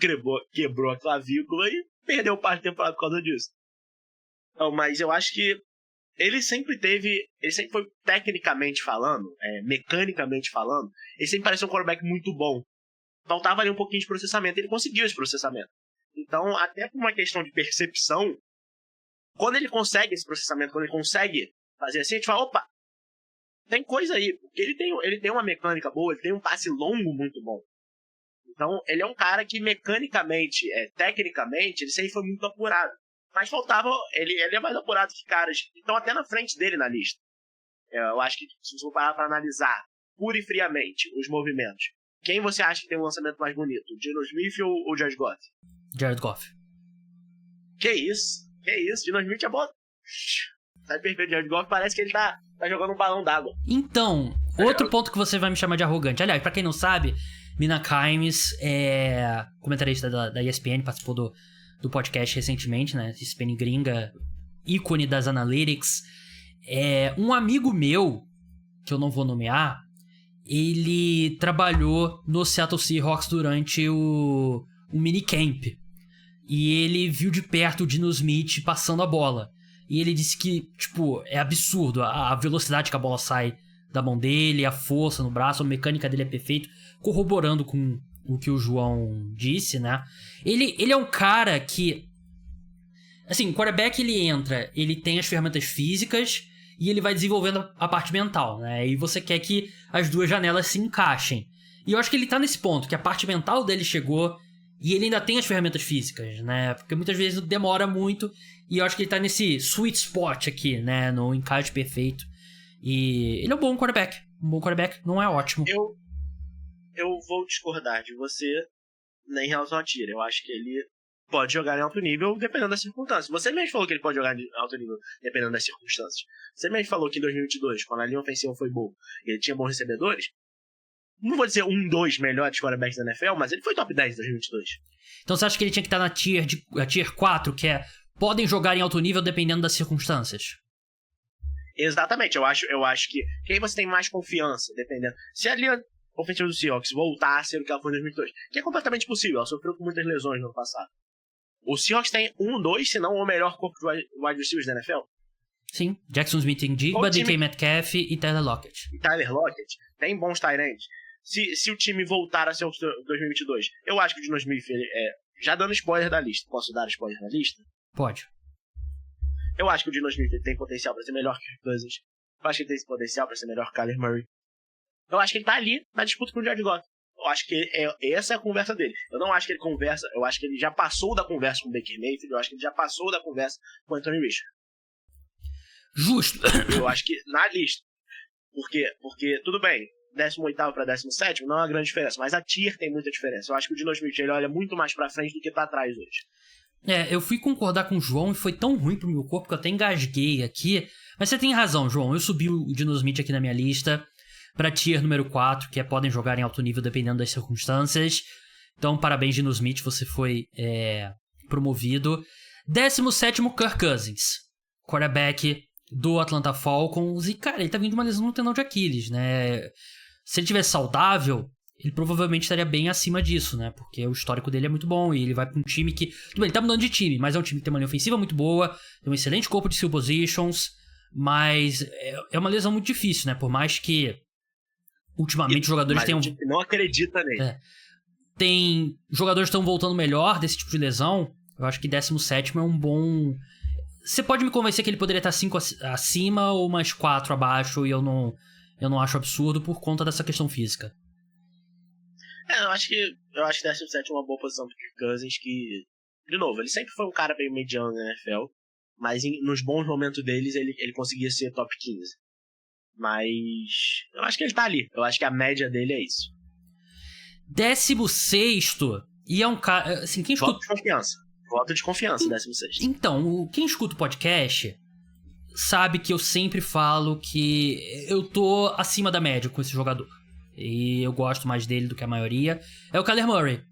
quebrou a clavícula e perdeu parte da temporada por causa disso. Então, mas eu acho que ele sempre foi tecnicamente falando, mecanicamente falando, ele sempre pareceu um quarterback muito bom. Faltava ali um pouquinho de processamento, ele conseguiu esse processamento. Então, até por uma questão de percepção, quando ele consegue esse processamento, quando ele consegue fazer assim, a gente fala, opa, tem coisa aí, porque ele tem uma mecânica boa, ele tem um passe longo muito bom. Então, ele é um cara que mecanicamente, tecnicamente, ele sempre foi muito apurado. Mas faltava, ele é mais apurado que caras que estão até na frente dele na lista. Eu acho que se você for parar para analisar pura e friamente os movimentos, quem você acha que tem um lançamento mais bonito? Geno Smith ou Jared Goff? Jared Goff. Que isso? Geno Smith é bom. Tá perfeito, Jared Goff parece que ele tá jogando um balão d'água. Então, outro ponto que você vai me chamar de arrogante. Aliás, pra quem não sabe, Mina Kimes é comentarista da ESPN, participou do podcast recentemente, né? ESPN gringa, ícone das analytics. Um amigo meu, que eu não vou nomear, ele trabalhou no Seattle Seahawks durante o minicamp. E ele viu de perto o Geno Smith passando a bola. E ele disse que, tipo, é absurdo a velocidade que a bola sai da mão dele, a força no braço, a mecânica dele é perfeita, corroborando com o que o João disse, né? Ele é um cara que, assim, o quarterback ele tem as ferramentas físicas e ele vai desenvolvendo a parte mental, né? E você quer que as duas janelas se encaixem. E eu acho que ele tá nesse ponto, que a parte mental dele chegou e ele ainda tem as ferramentas físicas, né? Porque muitas vezes demora muito e eu acho que ele tá nesse sweet spot aqui, né? No encaixe perfeito. E ele é um bom quarterback. Um bom quarterback não é ótimo. Eu vou discordar de você em relação a tiro. Eu acho que ele pode jogar em alto nível dependendo das circunstâncias. Você mesmo falou que ele pode jogar em alto nível dependendo das circunstâncias. Você mesmo falou que em 2022, quando a linha ofensiva foi boa e ele tinha bons recebedores, não vou dizer 2 melhores quarterbacks da NFL, mas ele foi top 10 em 2022. Então você acha que ele tinha que estar na tier 4, que podem jogar em alto nível dependendo das circunstâncias? Exatamente, eu acho que quem você tem mais confiança, dependendo. Se a linha ofensiva do Seahawks voltar a ser o que ela foi em 2002, que é completamente possível, ela sofreu com muitas lesões no ano passado. O Seahawks tem 2, se não o melhor corpo de wide receivers da NFL. Sim, Jackson Smith-Njigba, DK Metcalf e Tyler Lockett. Tem bons tight ends. Se o time voltar a ser o 2022, eu acho que o Geno Smith, já dando spoiler da lista, posso dar spoiler da lista? Pode. Eu acho que o Geno Smith tem potencial para ser melhor que o Cousins. Eu acho que ele tem esse potencial para ser melhor que o Kyler Murray. Eu acho que ele tá ali na disputa com o Jared Goff. Eu acho que essa é a conversa dele. Eu não acho que ele conversa, eu acho que ele já passou da conversa com o Baker Mayfield, eu acho que ele já passou da conversa com o Anthony Richard. Justo. Eu acho que na lista. Porque tudo bem, 18º para 17º não é uma grande diferença, mas a tier tem muita diferença. Eu acho que o Geno Smith ele olha muito mais pra frente do que pra trás hoje. Eu fui concordar com o João e foi tão ruim pro meu corpo que eu até engasguei aqui. Mas você tem razão, João. Eu subi o Geno Smith aqui na minha lista pra tier número 4, que podem jogar em alto nível dependendo das circunstâncias. Então, parabéns, Geno Smith, você foi promovido. 17º, Kirk Cousins, quarterback do Atlanta Falcons. E, cara, ele tá vindo de uma lesão no tendão de Aquiles, né? Se ele tivesse saudável, ele provavelmente estaria bem acima disso, né? Porque o histórico dele é muito bom e ele vai pra um time que... Tudo bem, ele tá mudando de time, mas é um time que tem uma linha ofensiva muito boa, tem um excelente corpo de skill positions, mas é uma lesão muito difícil, né? Por mais que ultimamente os jogadores tenham... não acredita nele. Tem jogadores que estão voltando melhor desse tipo de lesão. Eu acho que 17º é um bom... Você pode me convencer que ele poderia estar 5 acima ou mais 4 abaixo, e eu não acho absurdo por conta dessa questão física. Eu acho que 17 é uma boa posição pro Kirk Cousins, que, de novo, ele sempre foi um cara bem mediano na NFL, mas nos bons momentos deles ele conseguia ser top 15. Mas eu acho que ele tá ali. Eu acho que a média dele é isso. 16º, E é um cara, assim, quem escuta... Voto de confiança. Voto de confiança, 16º. Então, quem escuta o podcast sabe que eu sempre falo que eu tô acima da média com esse jogador. E eu gosto mais dele do que a maioria. É o Kyler Murray,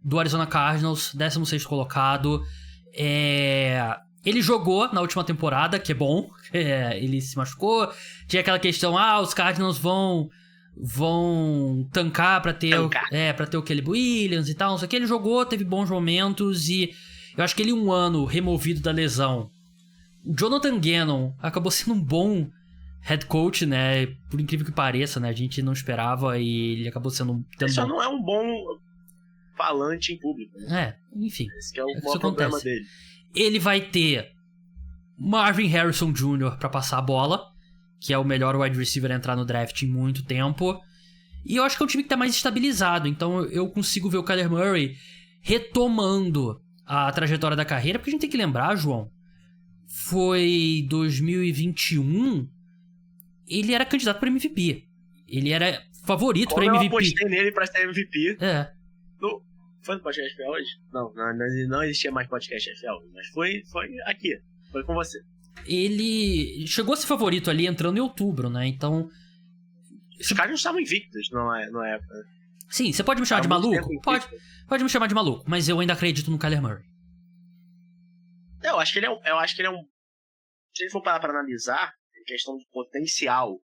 do Arizona Cardinals, 16º colocado. Ele jogou na última temporada, que é bom. Ele se machucou. Tinha aquela questão, os Cardinals vão tancar pra ter o Caleb Williams e tal, não sei o que. Ele jogou, teve bons momentos e eu acho que ele, um ano removido da lesão, o Jonathan Gannon acabou sendo um bom head coach, né? Por incrível que pareça, né? A gente não esperava e ele acabou sendo... Ele só não é um bom falante em público, né? Enfim. Esse que é o maior problema dele. Ele vai ter Marvin Harrison Jr. pra passar a bola, que é o melhor wide receiver a entrar no draft em muito tempo. E eu acho que é um time que tá mais estabilizado, então eu consigo ver o Kyler Murray retomando a trajetória da carreira, porque a gente tem que lembrar, João, foi 2021, ele era candidato para MVP. Ele era favorito para MVP. Eu apostei nele pra ser MVP. Foi no podcast FL hoje? Não existia mais podcast FL, mas foi aqui. Foi com você. Ele chegou a ser favorito ali entrando em outubro, né? Então... Os caras não estavam invictos na época. Sim, você pode me chamar de maluco? Pode me chamar de maluco, mas eu ainda acredito no Kyler Murray. Eu acho que ele é um... Se ele for parar pra analisar, em questão de potencial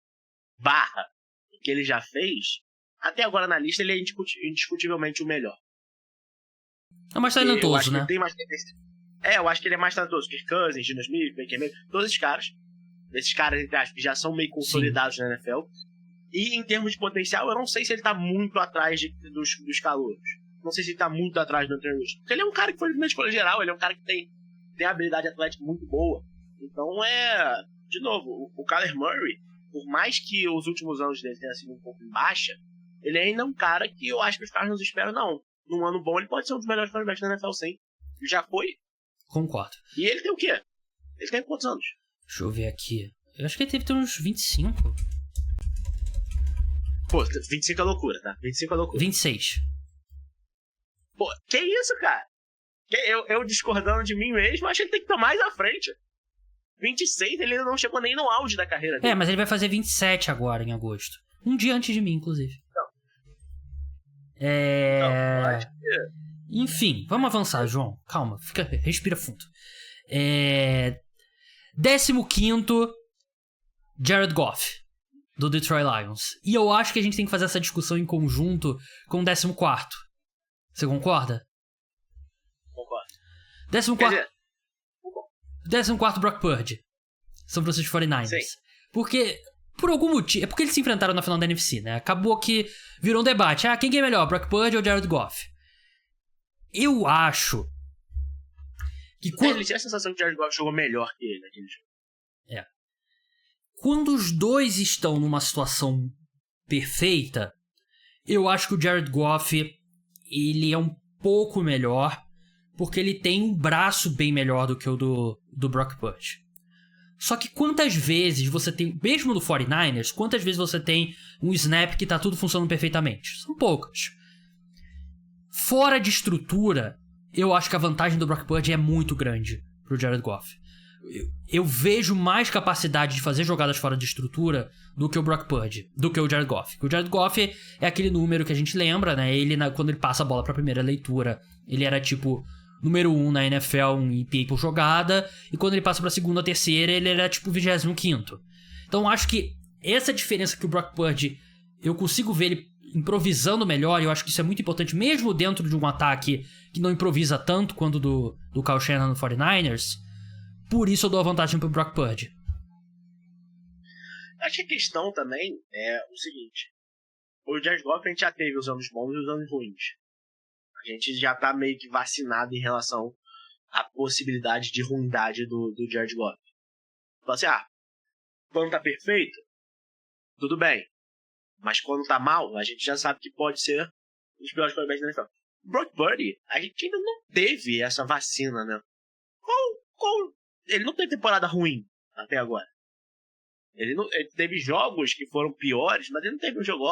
barra o que ele já fez, até agora na lista ele é indiscutivelmente o melhor. É mais talentoso, né? Eu acho que ele é mais talentoso. Kirk Cousins, Geno Smith, Baker Mayfield, todos esses caras. Esses caras, entre aspas, que já são meio consolidados na NFL. E em termos de potencial, eu não sei se ele tá muito atrás dos calouros. Não sei se ele tá muito atrás do Anthony Richardson. Porque ele é um cara que foi na escola geral, ele é um cara que tem habilidade atlética muito boa. Então de novo, o Kyler Murray, por mais que os últimos anos dele tenham sido um pouco em baixa, ele ainda é um cara que eu acho que os caras não esperam, não. Num ano bom, ele pode ser um dos melhores quarterbacks da NFL, sim. Já foi. Concordo. E ele tem o quê? Ele tem quantos anos? Deixa eu ver aqui. Eu acho que ele teve uns 25. Pô, 25 é loucura, tá? 25 é loucura. 26. Pô, que isso, cara? Eu discordando de mim mesmo, acho que ele tem que estar mais à frente. 26, ele ainda não chegou nem no auge da carreira dele. Mas ele vai fazer 27 agora, em agosto. Um dia antes de mim, inclusive. Não, acho que... Enfim, vamos avançar, João. Calma, respira fundo. 15º, Jared Goff, do Detroit Lions. E eu acho que a gente tem que fazer essa discussão em conjunto com o 14º. Você concorda? Concordo. 14º, Brock Purdy, São Francisco 49ers. Sim. Porque, por algum motivo... É porque eles se enfrentaram na final da NFC, né? Acabou que virou um debate. Quem é melhor, Brock Purdy ou Jared Goff? Eu acho que Ele tinha a sensação que o Jared Goff jogou melhor que ele naquele jogo. Quando os dois estão numa situação perfeita, eu acho que o Jared Goff, ele é um pouco melhor, porque ele tem um braço bem melhor do que o do Brock Purdy. Só que quantas vezes você tem, mesmo no 49ers, quantas vezes você tem um snap que tá tudo funcionando perfeitamente? São poucas. Fora de estrutura, eu acho que a vantagem do Brock Purdy é muito grande pro Jared Goff. Eu vejo mais capacidade de fazer jogadas fora de estrutura do que o Brock Purdy, do que o Jared Goff. O Jared Goff é aquele número que a gente lembra, né? Ele, quando ele passa a bola pra primeira leitura, ele era tipo número 1 na NFL em EPA por jogada, e quando ele passa pra segunda, terceira, ele era tipo 25º. Então acho que essa diferença que o Brock Purdy, eu consigo ver ele improvisando melhor, e eu acho que isso é muito importante, mesmo dentro de um ataque que não improvisa tanto quanto do Kyle Shanahan no 49ers. Por isso eu dou a vantagem pro Brock Purdy. Acho que a questão também é o seguinte: o Jared Goff a gente já teve os anos bons e os anos ruins. A gente já tá meio que vacinado em relação à possibilidade de ruindade do Jared Goff. Então assim, quando tá perfeito, tudo bem. Mas quando tá mal, a gente já sabe que pode ser um dos piores quarterbacks da NFL. Brock Purdy, a gente ainda não teve essa vacina, né? Ele não teve temporada ruim até agora. Ele teve jogos que foram piores, mas ele não teve um jogo,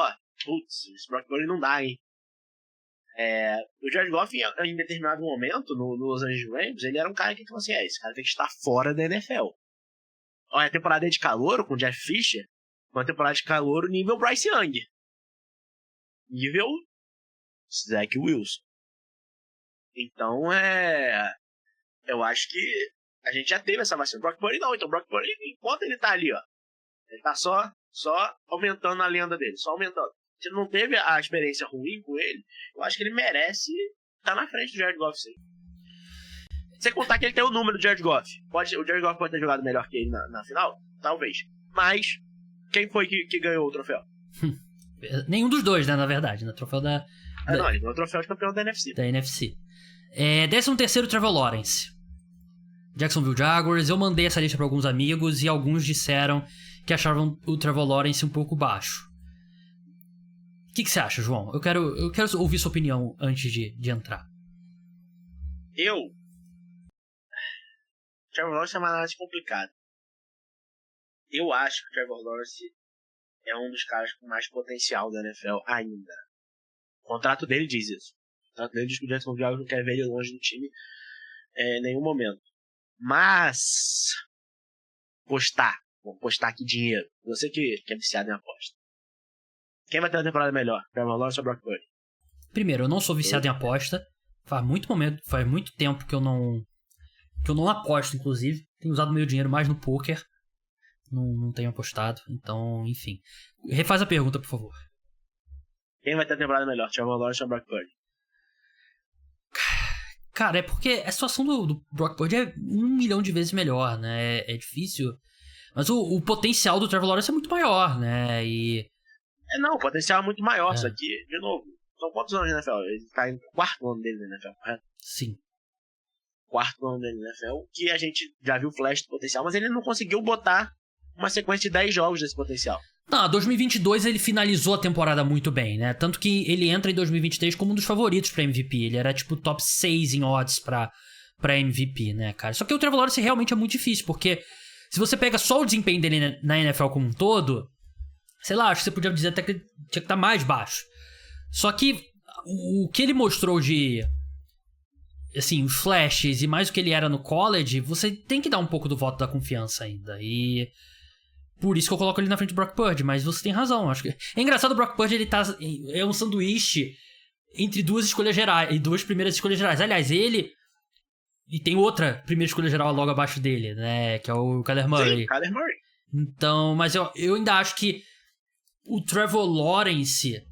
putz, esse Brock Purdy não dá, hein? O Jared Goff, em determinado momento, no Los Angeles Rams, ele era um cara que falou assim, esse cara tem que estar fora da NFL. Olha, a temporada de calouro com o Jeff Fisher, uma temporada de calouro nível Bryce Young. Nível Zach Wilson. Então, eu acho que a gente já teve essa vacina. Brock Purdy não. Então, Brock Purdy, enquanto ele tá ali, ó, ele tá só aumentando a lenda dele, só aumentando. Se ele não teve a experiência ruim com ele, eu acho que ele merece estar na frente do Jared Goff, sim. Sem contar que ele tem o número do Jared Goff. O Jared Goff pode ter jogado melhor que ele na final? Talvez. Mas, quem foi que ganhou o troféu? Nenhum dos dois, né, na verdade. No troféu da... Não, ele ganhou o troféu de campeão da NFC. Da NFC. 13º, Trevor Lawrence. Jacksonville Jaguars. Eu mandei essa lista para alguns amigos e alguns disseram que achavam o Trevor Lawrence um pouco baixo. O que você acha, João? Eu quero ouvir sua opinião antes de entrar. O Trevor Lawrence é uma análise complicada. Eu acho que o Trevor Lawrence é um dos caras com mais potencial da NFL ainda. O contrato dele diz isso. O contrato dele diz que o Jacksonville Jaguars não quer ver ele longe do time em nenhum momento. Mas vou postar aqui dinheiro. Você que é viciado em aposta. Quem vai ter uma temporada melhor? Trevor Lawrence ou Brock Purdy? Primeiro, eu não sou viciado em aposta. Faz muito tempo que eu não aposto, inclusive. Tenho usado meu dinheiro mais no poker. Não tenho apostado. Então, enfim. Refaz a pergunta, por favor. Quem vai ter a temporada melhor? Trevor Lawrence ou Brock Purdy? Cara, é porque a situação do Brock Purdy é 1 milhão de vezes melhor, né? É difícil. Mas o potencial do Trevor Lawrence é muito maior, né? Não, o potencial é muito maior. Isso aqui, de novo, são quantos anos na NFL? Ele tá em 4º ano dele na NFL, correto? Sim. 4º ano dele na NFL, que a gente já viu o flash do potencial, mas ele não conseguiu botar uma sequência de 10 jogos desse potencial. Não, 2022 ele finalizou a temporada muito bem, né? Tanto que ele entra em 2023 como um dos favoritos pra MVP. Ele era tipo top 6 em odds pra MVP, né, cara? Só que o Trevor Lawrence realmente é muito difícil, porque se você pega só o desempenho dele na NFL como um todo, sei lá, acho que você podia dizer até que tinha que estar mais baixo. Só que o que ele mostrou de, assim, os flashes e mais o que ele era no college, você tem que dar um pouco do voto da confiança ainda. E por isso que eu coloco ele na frente do Brock Purdy, mas você tem razão. Acho que é engraçado, o Brock Purdy, ele é um sanduíche entre duas escolhas gerais, e duas primeiras escolhas gerais. Aliás, ele e tem outra primeira escolha geral logo abaixo dele, né, que é o Kyler Murray. Sim, Kyler Murray. Então, mas eu ainda acho que o Trevor Lawrence,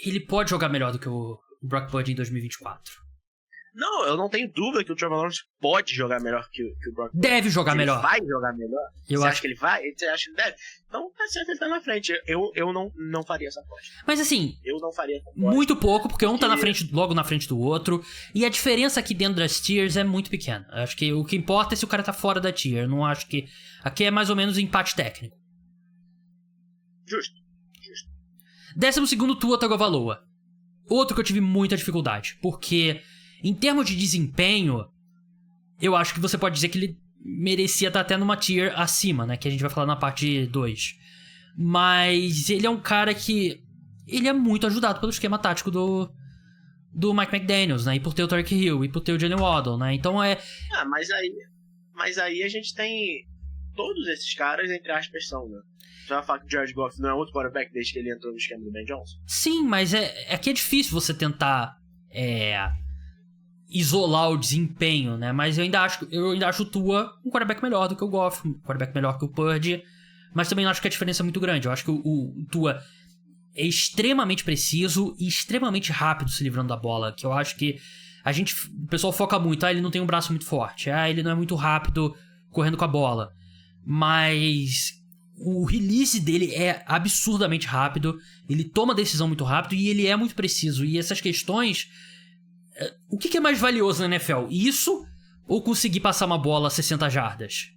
ele pode jogar melhor do que o Brock Purdy em 2024. Não, eu não tenho dúvida que o Trevor Lawrence pode jogar melhor que o Brock Purdy. Deve jogar melhor. Ele vai jogar melhor? Você acha que ele vai? Você acha que ele deve? Então, tá certo, ele tá na frente. Eu não faria essa aposta. Mas assim, eu não faria essa aposta. Muito pouco, porque um tá logo na frente do outro. E a diferença aqui dentro das tiers é muito pequena. Acho que o que importa é se o cara tá fora da tier. Eu não acho que... Aqui é mais ou menos empate técnico. Justo. 12º, Tua Tagovailoa. Outro que eu tive muita dificuldade. Porque, em termos de desempenho, eu acho que você pode dizer que ele merecia estar até numa tier acima, né? Que a gente vai falar na parte 2. Mas ele é um cara que... Ele é muito ajudado pelo esquema tático do Mike McDaniels, né? E por ter o Tyreek Hill, e por ter o Jalen Waddle, né? Então é... Mas aí a gente tem... Todos esses caras, entre aspas, são, né? Você vai falar que o Jared Goff não é outro quarterback desde que ele entrou no esquema do Ben Johnson? Sim, mas é que é difícil você tentar isolar o desempenho, né? Mas eu ainda acho o Tua um quarterback melhor do que o Goff, um quarterback melhor que o Purdy, mas também não acho que a diferença é muito grande. Eu acho que o Tua é extremamente preciso e extremamente rápido se livrando da bola, que eu acho que o pessoal foca muito, ele não tem um braço muito forte, ele não é muito rápido correndo com a bola, mas o release dele é absurdamente rápido, ele toma decisão muito rápido e ele é muito preciso. E essas questões, o que é mais valioso na NFL? Isso ou conseguir passar uma bola a 60 jardas?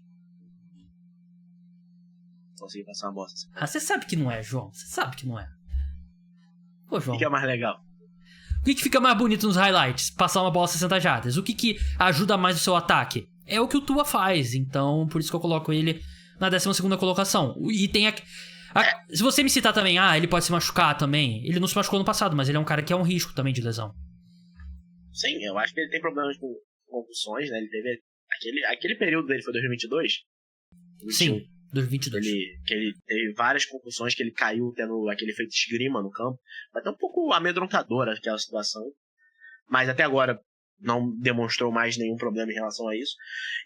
Conseguir passar uma bola a 60 jardas. Você sabe que não é, João. Você sabe que não é. Pô, João. O que é mais legal? O que fica mais bonito nos highlights? Passar uma bola a 60 jardas. O que ajuda mais o seu ataque? É o que o Tua faz. Então, por isso que eu coloco ele na 12ª colocação. E tem Se você me citar também, ele pode se machucar também. Ele não se machucou no passado, mas ele é um cara que é um risco também de lesão. Sim, eu acho que ele tem problemas com concussões, né? Ele teve aquele período dele foi 2022? 2021, Sim, 2022. Que ele teve várias concussões, que ele caiu tendo aquele efeito esgrima no campo. Foi até um pouco amedrontadora aquela situação. Mas até agora não demonstrou mais nenhum problema em relação a isso.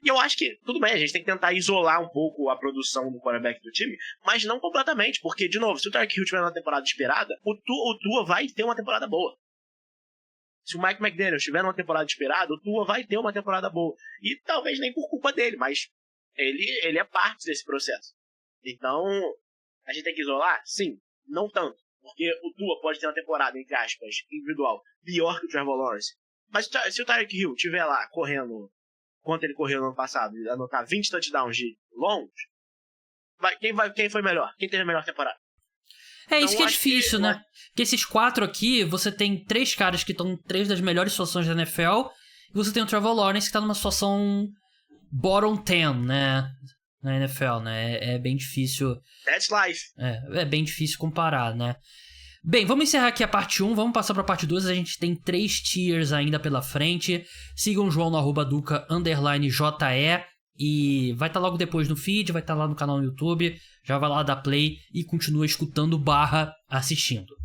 E eu acho que, tudo bem, a gente tem que tentar isolar um pouco a produção do quarterback do time, mas não completamente, porque, de novo, se o Tyreek Hill tiver uma temporada esperada, o Tua vai ter uma temporada boa. Se o Mike McDaniel estiver numa temporada esperada, o Tua vai ter uma temporada boa. E talvez nem por culpa dele, mas ele é parte desse processo. Então, a gente tem que isolar? Sim, não tanto. Porque o Tua pode ter uma temporada, entre aspas, individual, pior que o Trevor Lawrence. Mas se o Tyreek Hill estiver lá correndo, quanto ele correu no ano passado, e anotar 20 touchdowns de longos, quem foi melhor? Quem teve a melhor temporada? Isso então, que é difícil, né? Porque esses 4 aqui, você tem 3 caras que estão em 3 das melhores situações da NFL, e você tem o Trevor Lawrence que tá numa situação bottom 10, né? Na NFL, né? É bem difícil. That's life. É bem difícil comparar, né? Bem, vamos encerrar aqui a parte 1, vamos passar pra parte 2, a gente tem 3 tiers ainda pela frente. Sigam o João no @duca_JE e vai estar logo depois no feed, vai estar lá no canal no YouTube, já vai lá dar play e continua escutando / assistindo.